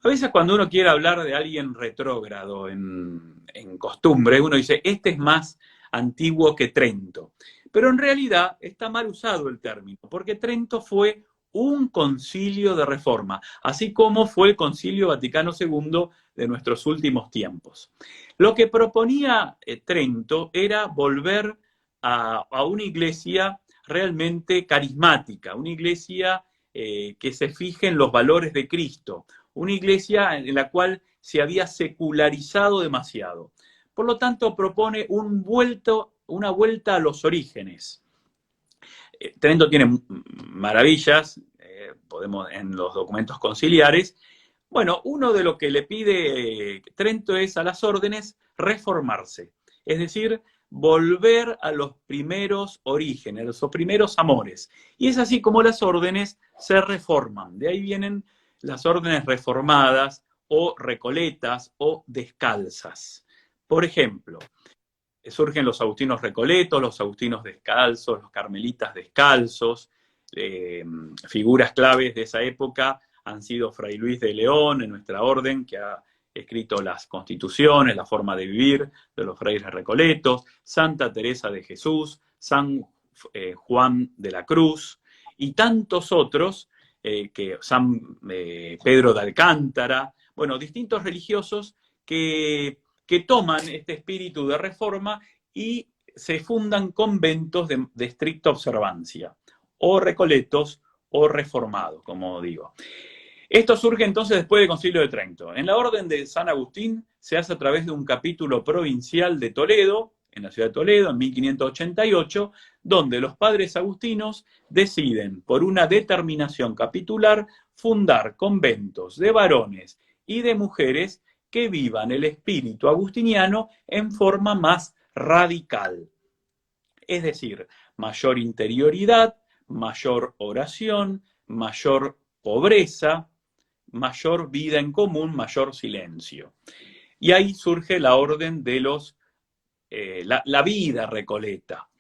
A veces cuando uno quiere hablar de alguien retrógrado en costumbre, uno dice, este es más antiguo que Trento. Pero en realidad está mal usado el término, porque Trento fue un concilio de reforma, así como fue el Concilio Vaticano II de nuestros últimos tiempos. Lo que proponía Trento era volver a una iglesia realmente carismática, una iglesia que se fije en los valores de Cristo, una iglesia en la cual se había secularizado demasiado. Por lo tanto, propone una vuelta a los orígenes. Trento tiene maravillas, podemos en los documentos conciliares. Bueno, uno de lo que le pide Trento es a las órdenes reformarse, es decir, volver a los primeros orígenes, a los primeros amores. Y es así como las órdenes se reforman. De ahí vienen las órdenes reformadas o recoletas o descalzas. Por ejemplo, surgen los agustinos recoletos, los agustinos descalzos, los carmelitas descalzos. Figuras claves de esa época han sido Fray Luis de León en nuestra orden, que ha escrito las constituciones, la forma de vivir de los frailes recoletos, Santa Teresa de Jesús, San Juan de la Cruz y tantos otros, que San Pedro de Alcántara, bueno, distintos religiosos que toman este espíritu de reforma y se fundan conventos de estricta observancia, o recoletos o reformados, como digo. Esto surge entonces después del Concilio de Trento. En la Orden de San Agustín se hace a través de un capítulo provincial de Toledo, en la ciudad de Toledo, en 1588, donde los padres agustinos deciden, por una determinación capitular, fundar conventos de varones y de mujeres que vivan el espíritu agustiniano en forma más radical. Es decir, mayor interioridad, mayor oración, mayor pobreza, mayor vida en común, mayor silencio. Y ahí surge la orden de la vida recoleta.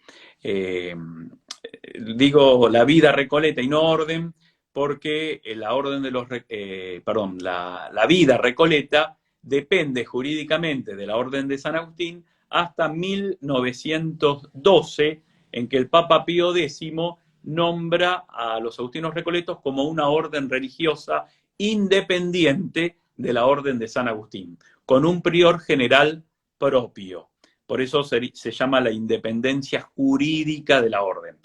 Digo la vida recoleta y no orden, porque la orden de la vida recoleta depende jurídicamente de la orden de San Agustín hasta 1912, en que el Papa Pío X nombra a los agustinos recoletos como una orden religiosa independiente de la orden de San Agustín, con un prior general propio. Por eso se llama la independencia jurídica de la orden.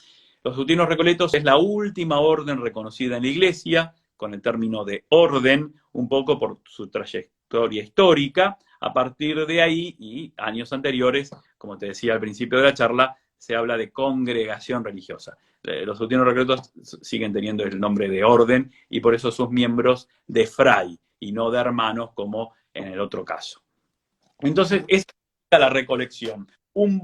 Los agustinos recoletos es la última orden reconocida en la Iglesia, con el término de orden, un poco por su trayectoria histórica. A partir de ahí, y años anteriores, como te decía al principio de la charla, se habla de congregación religiosa. Los agustinos recoletos siguen teniendo el nombre de orden, y por eso sus miembros de fray, y no de hermanos, como en el otro caso. Entonces, esa es la recolección. Un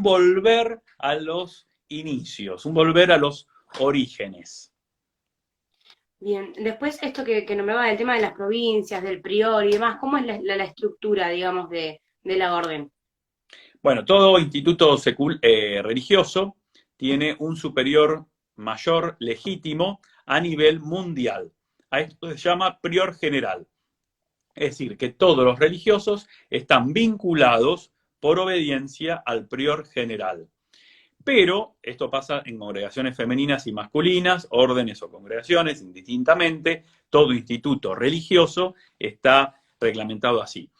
volver a los inicios, un volver a los orígenes. Bien, después esto que nombraba del tema de las provincias, del prior y demás, ¿cómo es la estructura, digamos, de la orden? Bueno, todo instituto religioso tiene un superior mayor legítimo a nivel mundial. A esto se llama prior general. Es decir, que todos los religiosos están vinculados por obediencia al prior general. Pero esto pasa en congregaciones femeninas y masculinas, órdenes o congregaciones, indistintamente. Todo instituto religioso está reglamentado así.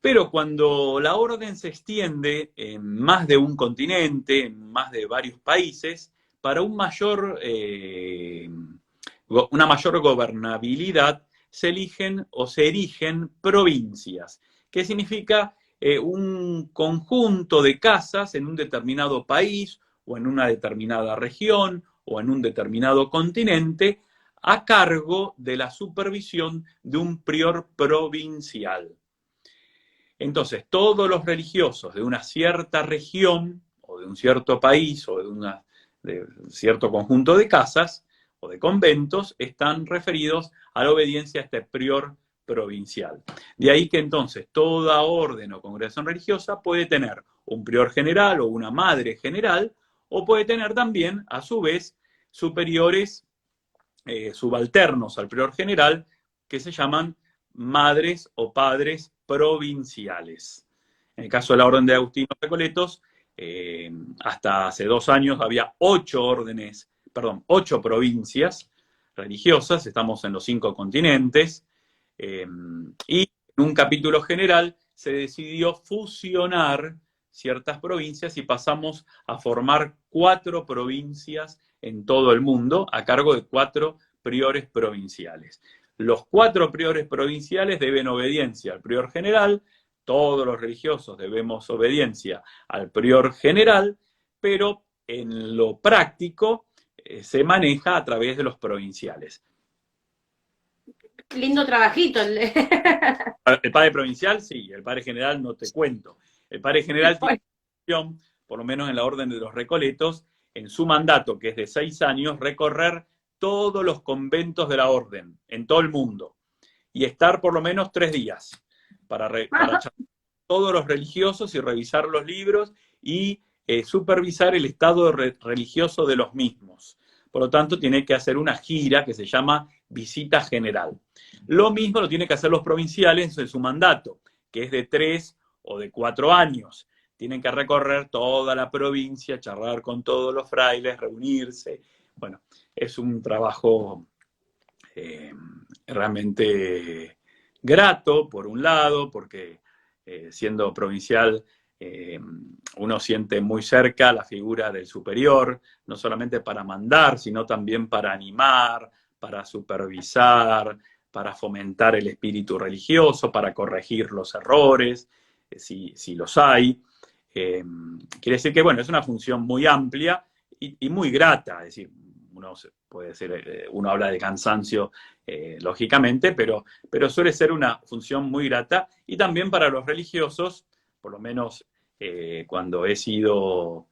Pero cuando la orden se extiende en más de un continente, en más de varios países, para una mayor gobernabilidad, se eligen o se erigen provincias, que significa un conjunto de casas en un determinado país o en una determinada región o en un determinado continente a cargo de la supervisión de un prior provincial. Entonces, todos los religiosos de una cierta región o de un cierto país o de cierto conjunto de casas o de conventos están referidos a la obediencia a este prior provincial. De ahí que entonces toda orden o congregación religiosa puede tener un prior general o una madre general, o puede tener también, a su vez, superiores subalternos al prior general, que se llaman madres o padres provinciales. En el caso de la Orden de Agustinos Recoletos, hasta hace 2 años había 8 provincias religiosas, estamos en los 5 continentes, y en un capítulo general se decidió fusionar ciertas provincias y pasamos a formar 4 provincias en todo el mundo a cargo de 4 priores provinciales. Los 4 priores provinciales deben obediencia al prior general, todos los religiosos debemos obediencia al prior general, pero en lo práctico se maneja a través de los provinciales. Lindo trabajito. El padre provincial, sí, el padre general no te cuento. El padre general tiene función, por lo menos en la Orden de los Recoletos, en su mandato, que es de 6 años, recorrer todos los conventos de la orden, en todo el mundo, y estar por lo menos 3 días para charlar con todos los religiosos y revisar los libros y supervisar el estado religioso de los mismos. Por lo tanto, tiene que hacer una gira que se llama visita general. Lo mismo lo tiene que hacer los provinciales en su mandato, que es de 3 o de 4 años. Tienen que recorrer toda la provincia, charlar con todos los frailes, reunirse. Bueno, es un trabajo realmente grato, por un lado, porque siendo provincial uno siente muy cerca la figura del superior, no solamente para mandar, sino también para animar, para supervisar, para fomentar el espíritu religioso, para corregir los errores, si los hay. Quiere decir que, bueno, es una función muy amplia y muy grata, es decir, uno habla de cansancio, lógicamente, pero suele ser una función muy grata, y también para los religiosos, por lo menos cuando he sido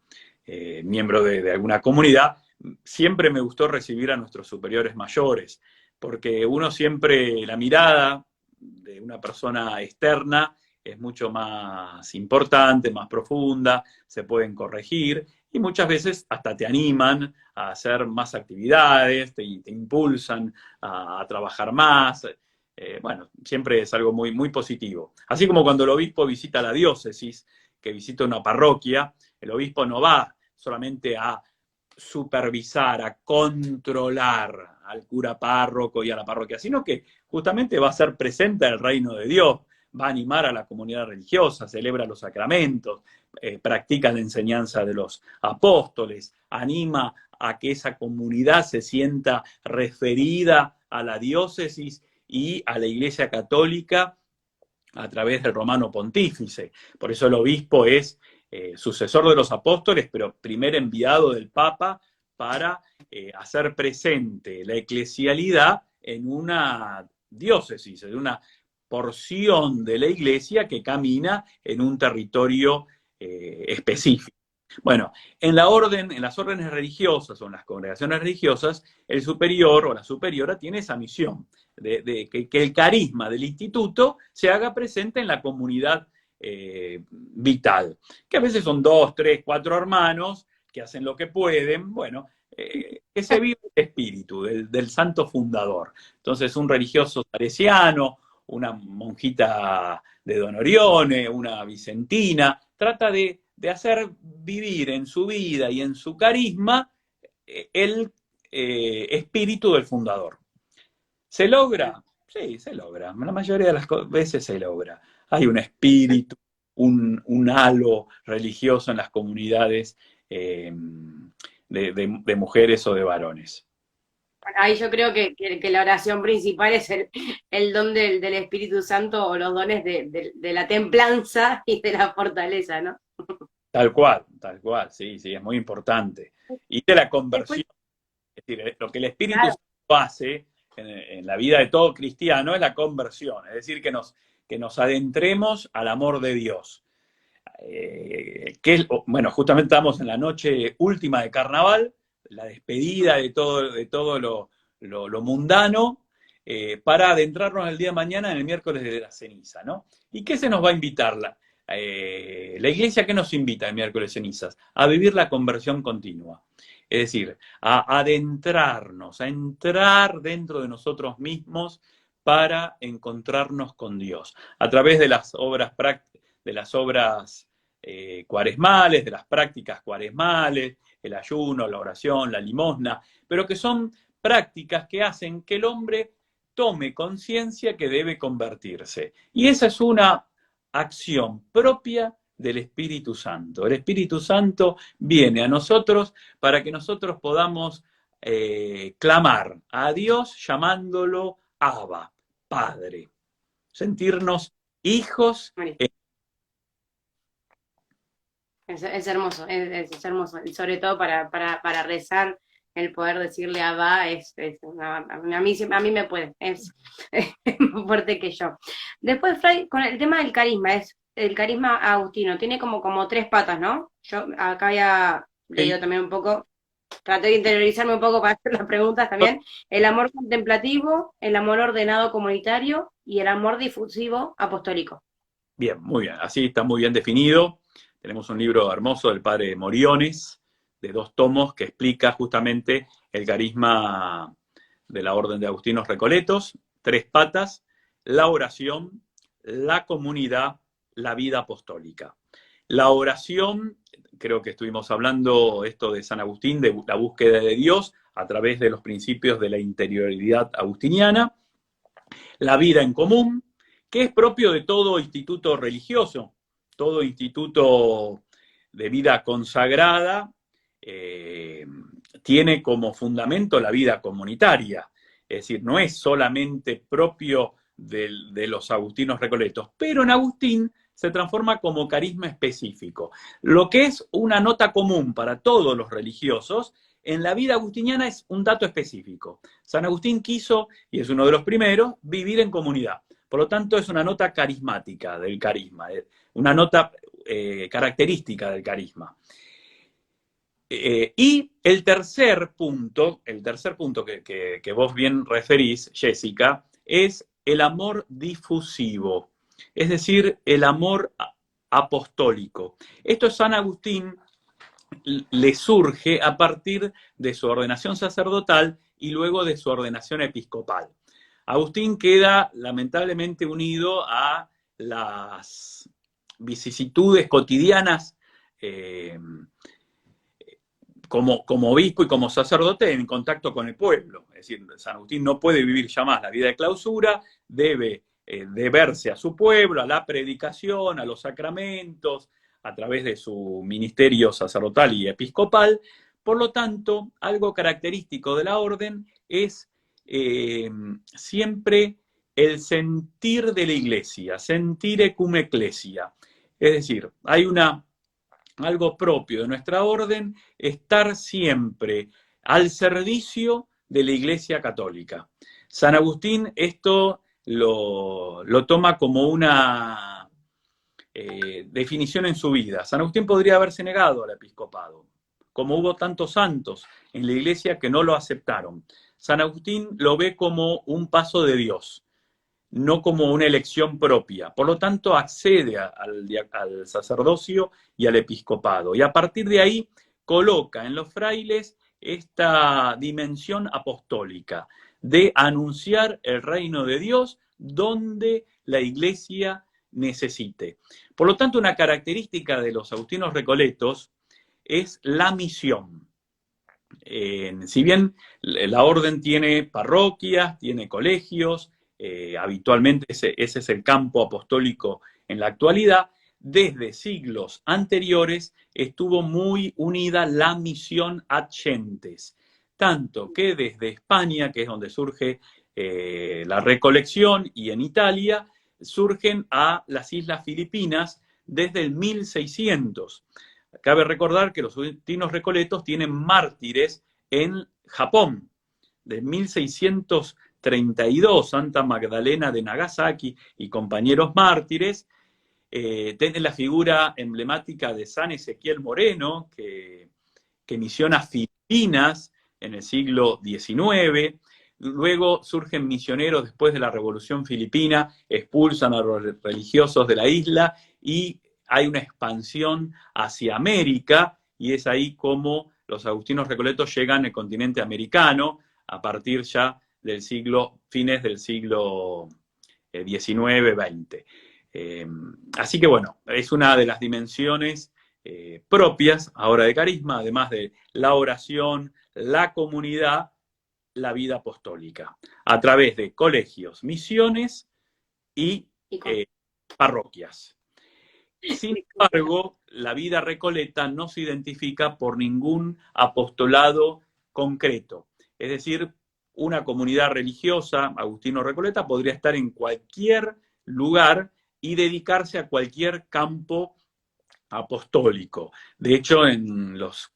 miembro de alguna comunidad, siempre me gustó recibir a nuestros superiores mayores, porque uno siempre, la mirada de una persona externa es mucho más importante, más profunda, se pueden corregir, y muchas veces hasta te animan a hacer más actividades, te impulsan a trabajar más. Bueno, siempre es algo muy, muy positivo. Así como cuando el obispo visita la diócesis, que visita una parroquia, el obispo no va solamente a supervisar, a controlar al cura párroco y a la parroquia, sino que justamente va a ser presente el reino de Dios, va a animar a la comunidad religiosa, celebra los sacramentos, practica la enseñanza de los apóstoles, anima a que esa comunidad se sienta referida a la diócesis y a la Iglesia Católica a través del romano pontífice. Por eso el obispo es sucesor de los apóstoles, pero primer enviado del Papa para hacer presente la eclesialidad en una diócesis, en una porción de la Iglesia que camina en un territorio específico. Bueno, en las órdenes religiosas o en las congregaciones religiosas, el superior o la superiora tiene esa misión de que el carisma del instituto se haga presente en la comunidad vital, que a veces son 2, 3, 4 hermanos que hacen lo que pueden, bueno, que se vive el espíritu del santo fundador. Entonces, un religioso salesiano, una monjita de Don Orione, una vicentina, trata de hacer vivir en su vida y en su carisma el espíritu del fundador. ¿Se logra? Sí, se logra. La mayoría de las veces se logra. Hay un espíritu, un halo religioso en las comunidades de mujeres o de varones. Bueno, ahí yo creo que la oración principal es el don del Espíritu Santo, o los dones de la templanza y de la fortaleza, ¿no? Tal cual, sí, sí, es muy importante. Y de la Después, conversión, es decir, lo que el Espíritu claro, Santo hace en la vida de todo cristiano es la conversión, es decir, que nos adentremos al amor de Dios. Bueno, justamente estamos en la noche última de Carnaval, la despedida de todo lo mundano, para adentrarnos el día de mañana en el miércoles de la ceniza, ¿no? ¿Y qué se nos va a invitar? La Iglesia, ¿qué nos invita el miércoles cenizas? A vivir la conversión continua. Es decir, a adentrarnos, a entrar dentro de nosotros mismos para encontrarnos con Dios, a través de las obras cuaresmales, de las prácticas cuaresmales, el ayuno, la oración, la limosna, pero que son prácticas que hacen que el hombre tome conciencia que debe convertirse. Y esa es una acción propia del Espíritu Santo. El Espíritu Santo viene a nosotros para que nosotros podamos clamar a Dios llamándolo Abba, Padre. Sentirnos hijos. es hermoso, es hermoso. Y sobre todo para rezar, el poder decirle a Abba a mí me puede, es más fuerte que yo. Después, Fray, con el tema del carisma, es el carisma agustino, tiene como tres patas, ¿no? Yo acá había leído también un poco, traté de interiorizarme un poco para hacer las preguntas también. El amor contemplativo, el amor ordenado comunitario y el amor difusivo apostólico. Bien, muy bien. Así está muy bien definido. Tenemos un libro hermoso del padre Moriones, de 2 tomos, que explica justamente el carisma de la Orden de Agustinos Recoletos, 3 patas: la oración, la comunidad, la vida apostólica. La oración, creo que estuvimos hablando esto de San Agustín, de la búsqueda de Dios a través de los principios de la interioridad agustiniana. La vida en común, que es propio de todo instituto religioso. todo instituto de vida consagrada tiene como fundamento la vida comunitaria. Es decir, no es solamente propio de los agustinos recoletos, pero en Agustín se transforma como carisma específico. Lo que es una nota común para todos los religiosos, en la vida agustiniana es un dato específico. San Agustín quiso, y es uno de los primeros, vivir en comunidad. Por lo tanto, es una nota carismática del carisma, una nota característica del carisma. Y el tercer punto que vos bien referís, Jessica, es el amor difusivo, es decir, el amor apostólico. Esto es San Agustín le surge a partir de su ordenación sacerdotal y luego de su ordenación episcopal. Agustín queda lamentablemente unido a las vicisitudes cotidianas como obispo y como sacerdote en contacto con el pueblo. Es decir, San Agustín no puede vivir ya más la vida de clausura, debe deberse a su pueblo, a la predicación, a los sacramentos, a través de su ministerio sacerdotal y episcopal. Por lo tanto, algo característico de la orden es siempre el sentir de la iglesia, sentir cum ecclesia. Es decir, hay algo propio de nuestra orden, estar siempre al servicio de la Iglesia Católica. San Agustín esto lo toma como una definición en su vida. San Agustín podría haberse negado al episcopado, como hubo tantos santos en la Iglesia que no lo aceptaron. San Agustín lo ve como un paso de Dios, no como una elección propia. Por lo tanto, accede al sacerdocio y al episcopado. Y a partir de ahí coloca en los frailes esta dimensión apostólica de anunciar el reino de Dios donde la iglesia necesite. Por lo tanto, una característica de los agustinos recoletos es la misión. Si bien la orden tiene parroquias, tiene colegios, habitualmente ese es el campo apostólico en la actualidad, desde siglos anteriores estuvo muy unida la misión ad gentes, tanto que desde España, que es donde surge la recolección, y en Italia, surgen a las Islas Filipinas desde el 1600. Cabe recordar que los agustinos recoletos tienen mártires en Japón, de 1632, Santa Magdalena de Nagasaki y compañeros mártires. Tiene la figura emblemática de San Ezequiel Moreno, que misiona Filipinas en el siglo XIX. Luego surgen misioneros después de la Revolución Filipina, expulsan a los religiosos de la isla y hay una expansión hacia América, y es ahí como los agustinos recoletos llegan al continente americano a partir ya del fines del siglo XIX-XX. Así que bueno, es una de las dimensiones propias ahora de carisma, además de la oración, la comunidad, la vida apostólica, a través de colegios, misiones y parroquias. Sin embargo, la vida recoleta no se identifica por ningún apostolado concreto. Es decir, una comunidad religiosa, Agustino Recoleta, podría estar en cualquier lugar y dedicarse a cualquier campo apostólico. De hecho, en los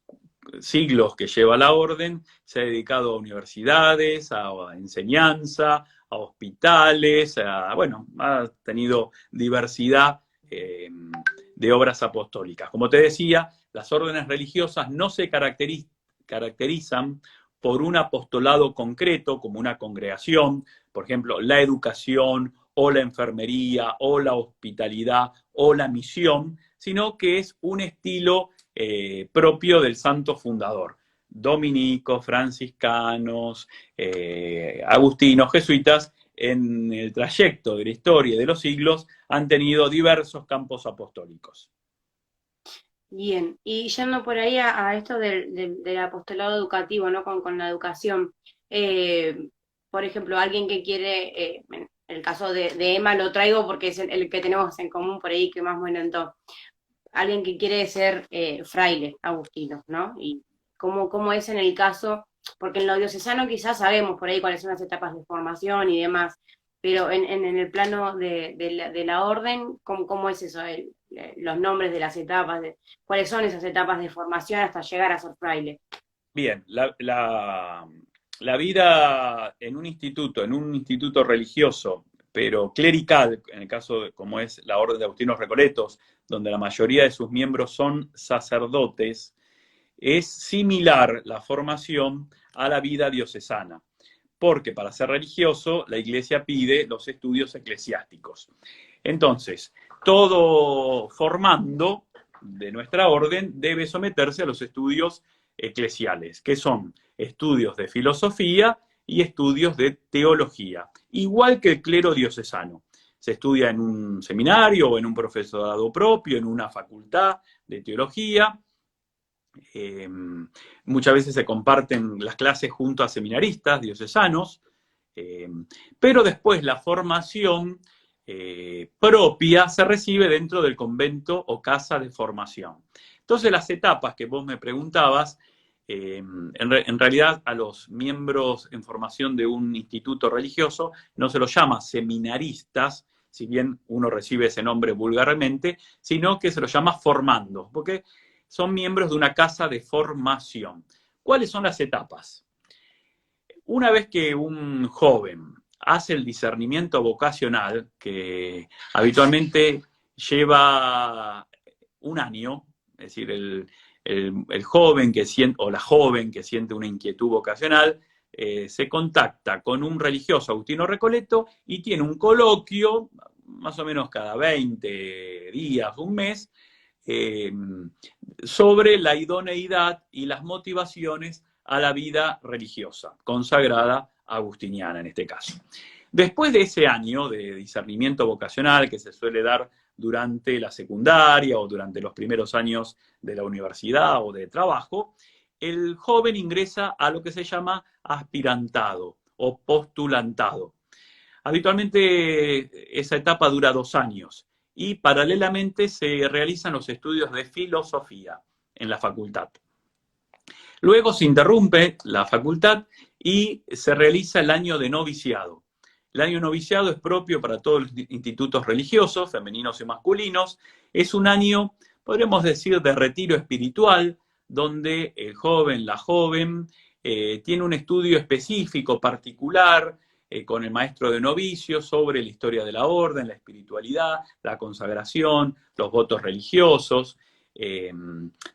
siglos que lleva la orden, se ha dedicado a universidades, a enseñanza, a hospitales, bueno, ha tenido diversidad de obras apostólicas. Como te decía, las órdenes religiosas no se caracterizan por un apostolado concreto, como una congregación, por ejemplo, la educación o la enfermería o la hospitalidad o la misión, sino que es un estilo propio del santo fundador. Dominicos, franciscanos, agustinos, jesuitas, en el trayecto de la historia y de los siglos han tenido diversos campos apostólicos. Bien, y yendo por ahí a esto del apostolado educativo, ¿no? Con la educación. Por ejemplo, alguien que quiere el caso de Emma lo traigo porque es el que tenemos en común por ahí que más me encantó. Alguien que quiere ser fraile, agustino, ¿no? Y cómo es en el caso, porque en lo diocesano quizás sabemos por ahí cuáles son las etapas de formación y demás, pero en el plano de la orden, ¿cómo es eso? Los nombres de las etapas, cuáles son esas etapas de formación hasta llegar a ser fraile. Bien, la vida en un instituto religioso, pero clerical, en el caso como es la Orden de Agustinos Recoletos, donde la mayoría de sus miembros son sacerdotes, es similar la formación a la vida diocesana, porque para ser religioso la Iglesia pide los estudios eclesiásticos. Entonces, todo formando de nuestra orden debe someterse a los estudios eclesiales, que son estudios de filosofía y estudios de teología, igual que el clero diocesano. Se estudia en un seminario o en un profesorado propio, en una facultad de teología. Eh, Muchas veces se comparten las clases junto a seminaristas diocesanos, eh, pero después la formación propia se recibe dentro del convento o casa de formación. Entonces las etapas que vos me preguntabas, en realidad a los miembros en formación de un instituto religioso no se los llama seminaristas, si bien uno recibe ese nombre vulgarmente, sino que se los llama formandos, porque son miembros de una casa de formación. ¿Cuáles son las etapas? Una vez que un joven hace el discernimiento vocacional, que habitualmente lleva un año, es decir, el joven que siente, o la joven que siente una inquietud vocacional, se contacta con un religioso agustino recoleto y tiene un coloquio, más o menos cada 20 días, un mes, eh, sobre la idoneidad y las motivaciones a la vida religiosa, consagrada agustiniana en este caso. Después de ese año de discernimiento vocacional que se suele dar durante la secundaria o durante los primeros años de la universidad o de trabajo, el joven ingresa a lo que se llama aspirantado o postulantado. Habitualmente esa etapa dura 2 años y paralelamente se realizan los estudios de filosofía en la facultad. Luego se interrumpe la facultad y se realiza el año de noviciado. El año noviciado es propio para todos los institutos religiosos, femeninos y masculinos. Es un año, podríamos decir, de retiro espiritual, donde el joven, la joven, tiene un estudio específico, particular, con el maestro de novicios sobre la historia de la orden, la espiritualidad, la consagración, los votos religiosos,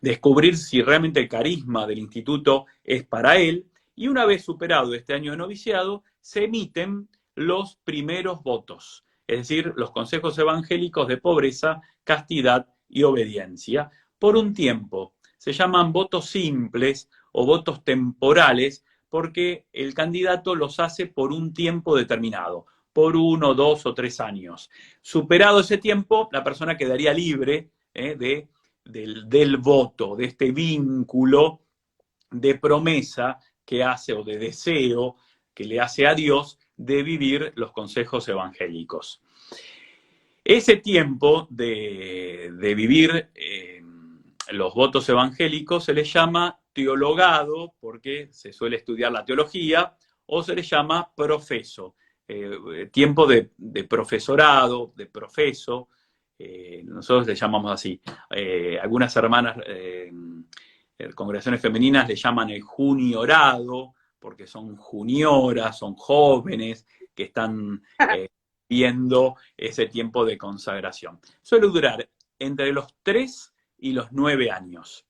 descubrir si realmente el carisma del instituto es para él, y una vez superado este año de noviciado, se emiten los primeros votos, es decir, los consejos evangélicos de pobreza, castidad y obediencia, por un tiempo. Se llaman votos simples o votos temporales porque el candidato los hace por un tiempo determinado, por 1, 2 o 3 años. Superado ese tiempo, la persona quedaría libre del voto, de este vínculo de promesa que hace o de deseo que le hace a Dios de vivir los consejos evangélicos. Ese tiempo de vivir los votos evangélicos se le llama teologado, porque se suele estudiar la teología, o se le llama profeso, tiempo de profesorado, de profeso, nosotros le llamamos así. Algunas hermanas, congregaciones femeninas le llaman el juniorado, porque son junioras, son jóvenes que están viendo ese tiempo de consagración. Suele durar entre los 3 y los 9 años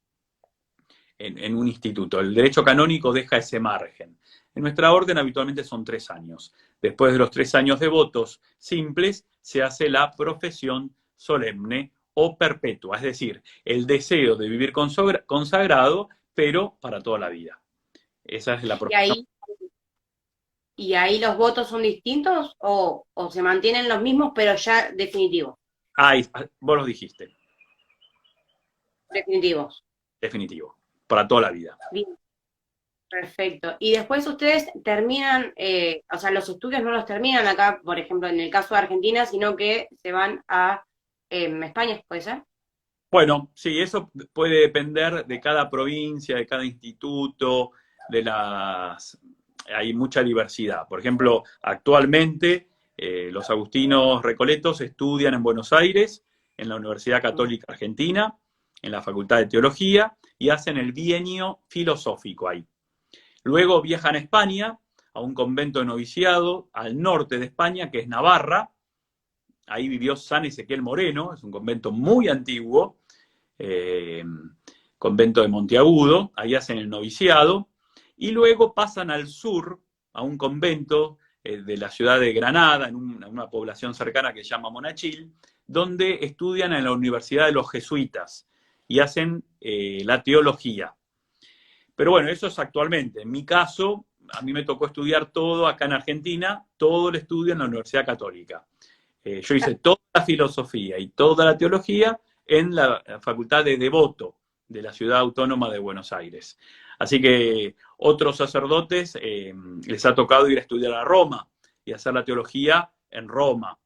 en un instituto. El derecho canónico deja ese margen. En nuestra orden habitualmente son 3 años. Después de los 3 años de votos simples, se hace la profesión solemne o perpetua, es decir, el deseo de vivir consagrado, pero para toda la vida. Esa es la Y profesión. ahí, y ahí los votos son distintos o se mantienen los mismos, pero ya definitivos. Vos lo dijiste, Definitivos. definitivo, para toda la vida. Bien. Perfecto. Y después ustedes terminan, o sea, los estudios no los terminan acá, por ejemplo, en el caso de Argentina, sino que se van a España, ¿puede ser? Bueno, sí, eso puede depender de cada provincia, de cada instituto, de las... Hay mucha diversidad. Por ejemplo, actualmente los agustinos recoletos estudian en Buenos Aires, en la Universidad Católica Argentina, en la Facultad de Teología, y hacen el bienio filosófico ahí. Luego viajan a España, a un convento de noviciado, al norte de España, que es Navarra. Ahí vivió San Ezequiel Moreno, es un convento muy antiguo, eh, convento de Monteagudo, ahí hacen el noviciado, y luego pasan al sur, a un convento de la ciudad de Granada, en una población cercana que se llama Monachil, donde estudian en la Universidad de los Jesuitas y hacen la teología. Pero bueno, eso es actualmente. En mi caso, a mí me tocó estudiar todo acá en Argentina, todo el estudio en la Universidad Católica. Yo hice toda la filosofía y toda la teología en la Facultad de Devoto de la Ciudad Autónoma de Buenos Aires. Así que otros sacerdotes les ha tocado ir a estudiar a Roma y hacer la teología en Roma.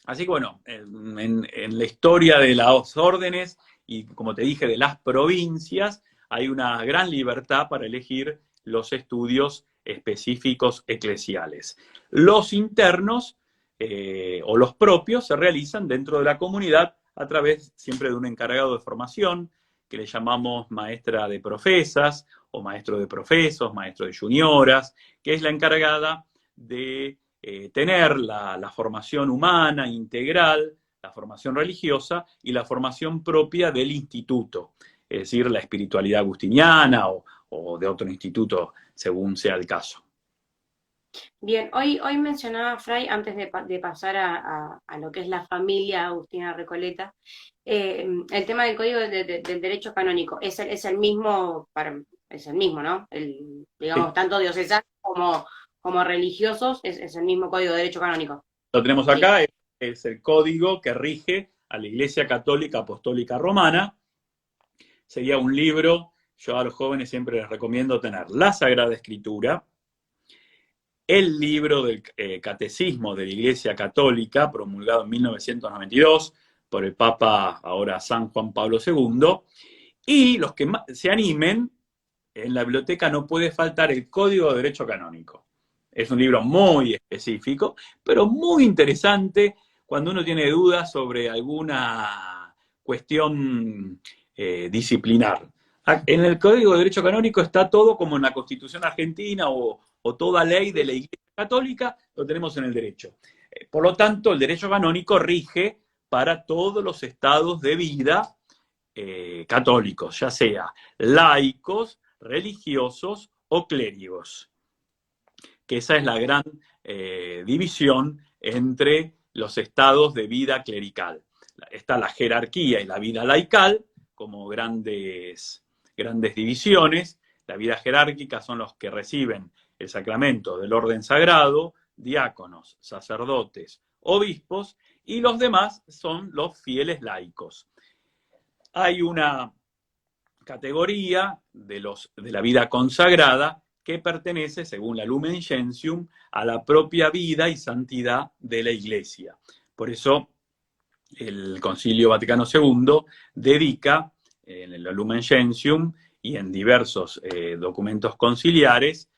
Así que bueno, en la historia de las órdenes y como te dije, de las provincias, hay una gran libertad para elegir los estudios específicos eclesiales. Los internos o los propios se realizan dentro de la comunidad a través siempre de un encargado de formación que le llamamos maestra de profesas o maestro de profesos, maestro de junioras, que es la encargada de tener la formación humana, integral, la formación religiosa y la formación propia del instituto, es decir, la espiritualidad agustiniana o de otro instituto, según sea el caso. Bien, hoy mencionaba Fray, antes de pasar a lo que es la familia Agustina Recoleta, el tema del código del derecho canónico es el mismo, es el mismo, ¿no? Sí, Digamos, tanto diocesanos como religiosos es el mismo código de derecho canónico. lo tenemos Sí. acá, es el código que rige a la Iglesia Católica Apostólica Romana. Sería un libro, yo a los jóvenes siempre les recomiendo tener la Sagrada Escritura, el libro del Catecismo de la Iglesia Católica, promulgado en 1992 por el Papa, ahora San Juan Pablo II, y los que se animen, en la biblioteca no puede faltar el Código de Derecho Canónico. Es un libro muy específico, pero muy interesante cuando uno tiene dudas sobre alguna cuestión disciplinar. En el Código de Derecho Canónico está todo como en la Constitución Argentina o toda ley de la Iglesia Católica, lo tenemos en el derecho. Por lo tanto, el derecho canónico rige para todos los estados de vida católicos, ya sea laicos, religiosos o clérigos. Que esa es la gran división entre los estados de vida clerical. Está la jerarquía y la vida laical como grandes divisiones. La vida jerárquica son los que reciben el sacramento del orden sagrado, diáconos, sacerdotes, obispos, y los demás son los fieles laicos. Hay una categoría de la vida consagrada que pertenece, según la Lumen Gentium, a la propia vida y santidad de la Iglesia. Por eso el Concilio Vaticano II dedica en la Lumen Gentium y en diversos documentos conciliares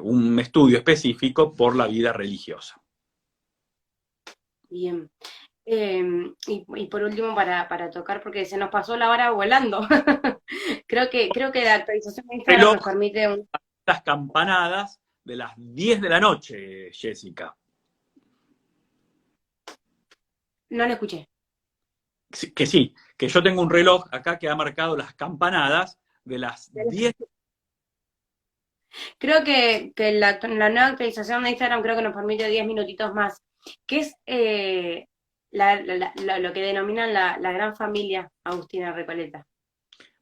un estudio específico por la vida religiosa. Bien. Y por último, para tocar, porque se nos pasó la hora volando. Creo que la actualización de Instagram Reloj, nos permite un... las campanadas de las 10 de la noche, Jessica. No lo escuché. Que sí, que yo tengo un reloj acá que ha marcado las campanadas de las 10. Creo que la nueva actualización de Instagram creo que nos permite 10 minutitos más, que es lo que denominan la gran familia Agustina Recoleta.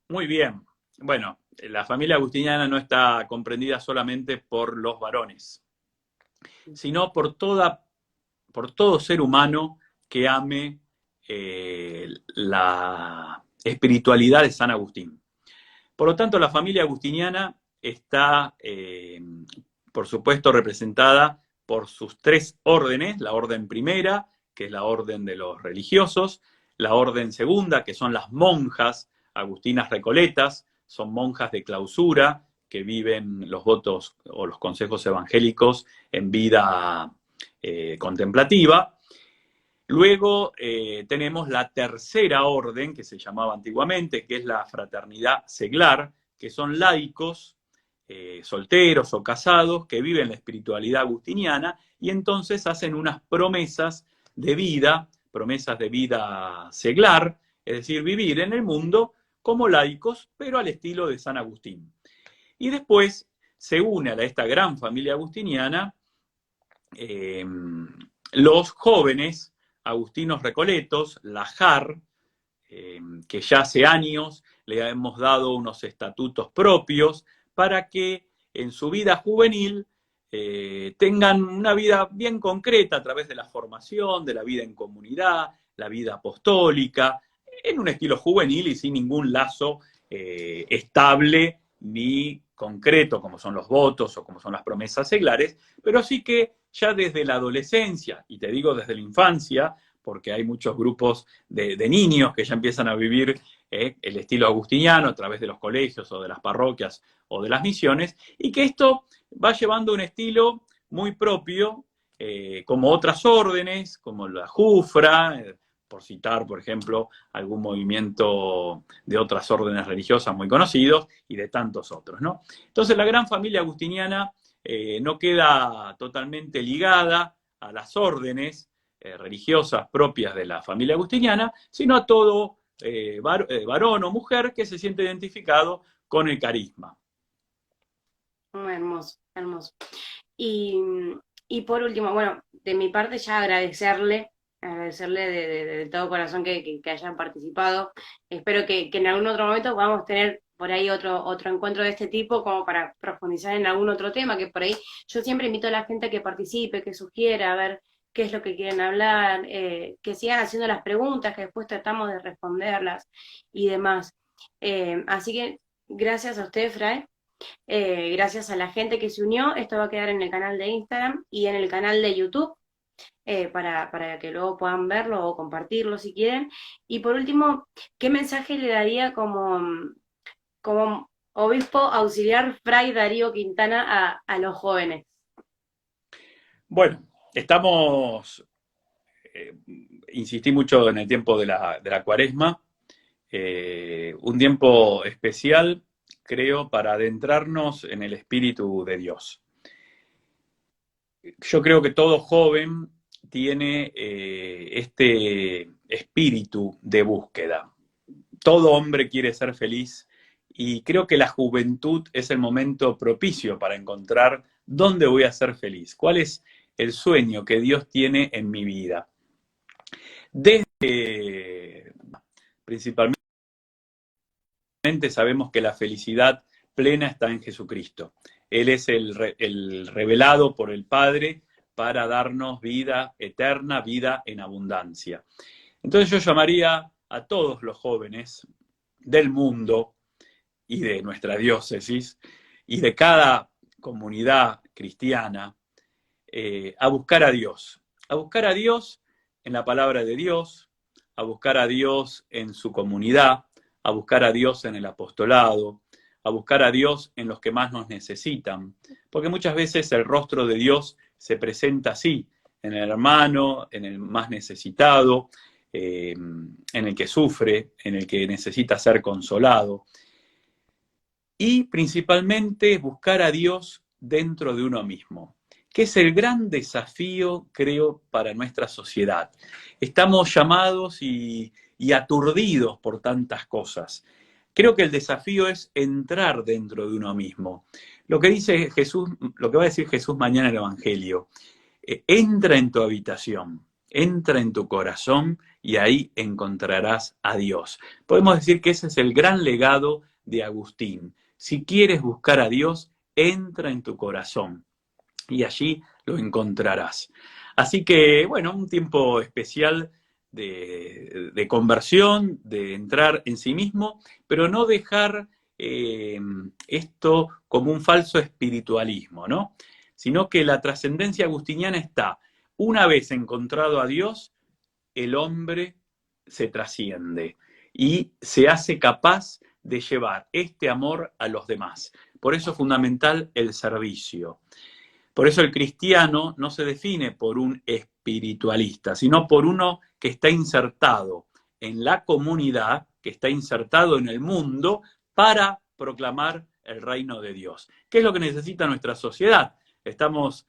Muy bien. Bueno, la familia agustiniana no está comprendida solamente por los varones, sino por todo ser humano que ame la espiritualidad de San Agustín. Por lo tanto, la familia agustiniana está, por supuesto, representada por sus tres órdenes: la orden primera, que es la orden de los religiosos; la orden segunda, que son las monjas agustinas recoletas, son monjas de clausura que viven los votos o los consejos evangélicos en vida contemplativa. Luego tenemos la tercera orden, que se llamaba antiguamente, que es la fraternidad seglar, que son laicos, solteros o casados, que viven la espiritualidad agustiniana y entonces hacen unas promesas de vida seglar, es decir, vivir en el mundo como laicos, pero al estilo de San Agustín. Y después se une a esta gran familia agustiniana los jóvenes agustinos recoletos, la JAR, que ya hace años le hemos dado unos estatutos propios para que en su vida juvenil tengan una vida bien concreta a través de la formación, de la vida en comunidad, la vida apostólica, en un estilo juvenil y sin ningún lazo estable ni concreto, como son los votos o como son las promesas seglares, pero sí que ya desde la adolescencia, y te digo desde la infancia, porque hay muchos grupos de niños que ya empiezan a vivir el estilo agustiniano a través de los colegios o de las parroquias o de las misiones, y que esto va llevando un estilo muy propio, como otras órdenes, como la Jufra, por citar, por ejemplo, algún movimiento de otras órdenes religiosas muy conocidos, y de tantos otros, ¿no? Entonces la gran familia agustiniana no queda totalmente ligada a las órdenes religiosas propias de la familia agustiniana, sino a todo varón o mujer que se siente identificado con el carisma. Muy hermoso, hermoso. Y, y por último, bueno, de mi parte ya agradecerle de todo corazón que hayan participado. Espero que en algún otro momento podamos tener por ahí otro encuentro de este tipo como para profundizar en algún otro tema, que por ahí yo siempre invito a la gente a que participe, que sugiera, a ver qué es lo que quieren hablar, que sigan haciendo las preguntas, que después tratamos de responderlas y demás. Así que gracias a usted, Fray. Gracias a la gente que se unió. Esto va a quedar en el canal de Instagram y en el canal de YouTube, para que luego puedan verlo o compartirlo si quieren. Y por último, ¿qué mensaje le daría como obispo auxiliar Fray Darío Quintana a los jóvenes? Bueno, estamos, insistí mucho en el tiempo de la Cuaresma, un tiempo especial, creo, para adentrarnos en el Espíritu de Dios. Yo creo que todo joven tiene este espíritu de búsqueda. Todo hombre quiere ser feliz y creo que la juventud es el momento propicio para encontrar dónde voy a ser feliz, cuál es el sueño que Dios tiene en mi vida. Desde, principalmente, sabemos que la felicidad plena está en Jesucristo. Él es el revelado por el Padre para darnos vida eterna, vida en abundancia. Entonces yo llamaría a todos los jóvenes del mundo y de nuestra diócesis y de cada comunidad cristiana a buscar a Dios en la palabra de Dios, a buscar a Dios en su comunidad, a buscar a Dios en el apostolado, a buscar a Dios en los que más nos necesitan, porque muchas veces el rostro de Dios se presenta así, en el hermano, en el más necesitado, en el que sufre, en el que necesita ser consolado. Y principalmente buscar a Dios dentro de uno mismo, que es el gran desafío, creo, para nuestra sociedad. Estamos llamados y aturdidos por tantas cosas. Creo que el desafío es entrar dentro de uno mismo. Lo que dice Jesús, lo que va a decir Jesús mañana en el Evangelio, entra en tu habitación, entra en tu corazón y ahí encontrarás a Dios. Podemos decir que ese es el gran legado de Agustín. Si quieres buscar a Dios, entra en tu corazón y allí lo encontrarás. Así que, bueno, un tiempo especial de conversión, de entrar en sí mismo, pero no dejar esto como un falso espiritualismo, ¿no? Sino que la trascendencia agustiniana está, una vez encontrado a Dios, el hombre se trasciende y se hace capaz de llevar este amor a los demás. Por eso es fundamental el servicio. Por eso el cristiano no se define por un espiritualista, sino por uno que está insertado en la comunidad, que está insertado en el mundo para proclamar el reino de Dios. ¿Qué es lo que necesita nuestra sociedad? Estamos,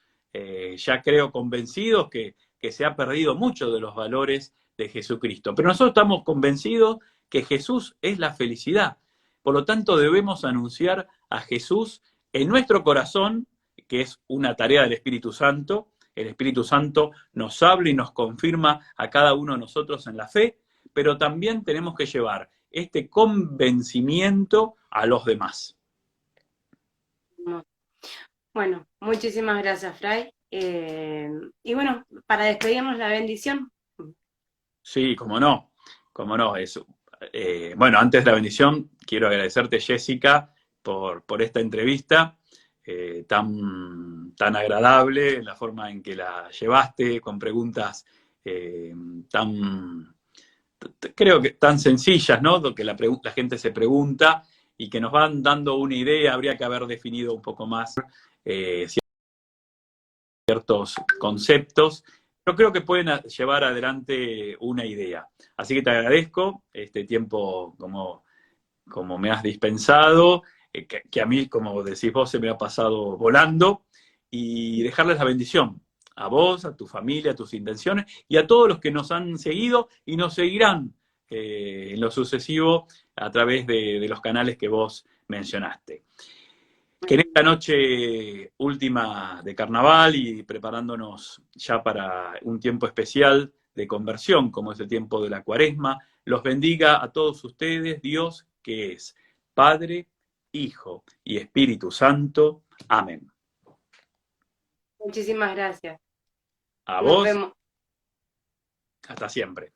ya creo, convencidos que se ha perdido mucho de los valores de Jesucristo. Pero nosotros estamos convencidos que Jesús es la felicidad. Por lo tanto, debemos anunciar a Jesús en nuestro corazón, que es una tarea del Espíritu Santo. El Espíritu Santo nos habla y nos confirma a cada uno de nosotros en la fe, pero también tenemos que llevar este convencimiento a los demás. Bueno, muchísimas gracias, Fray. Y bueno, para despedirnos, la bendición. Sí, cómo no, cómo no. Bueno, antes de la bendición, quiero agradecerte, Jessica, por esta entrevista tan agradable, la forma en que la llevaste, con preguntas creo que tan sencillas, ¿no? Lo que la gente se pregunta y que nos van dando una idea. Habría que haber definido un poco más ciertos conceptos, pero creo que pueden llevar adelante una idea. Así que te agradezco este tiempo como me has dispensado, que a mí, como decís vos, se me ha pasado volando, y dejarles la bendición a vos, a tu familia, a tus intenciones, y a todos los que nos han seguido y nos seguirán en lo sucesivo a través de los canales que vos mencionaste. Que en esta noche última de carnaval y preparándonos ya para un tiempo especial de conversión, como es el tiempo de la Cuaresma, los bendiga a todos ustedes, Dios que es Padre, Hijo y Espíritu Santo. Amén. Muchísimas gracias. A Nos vos, vemos. hasta siempre.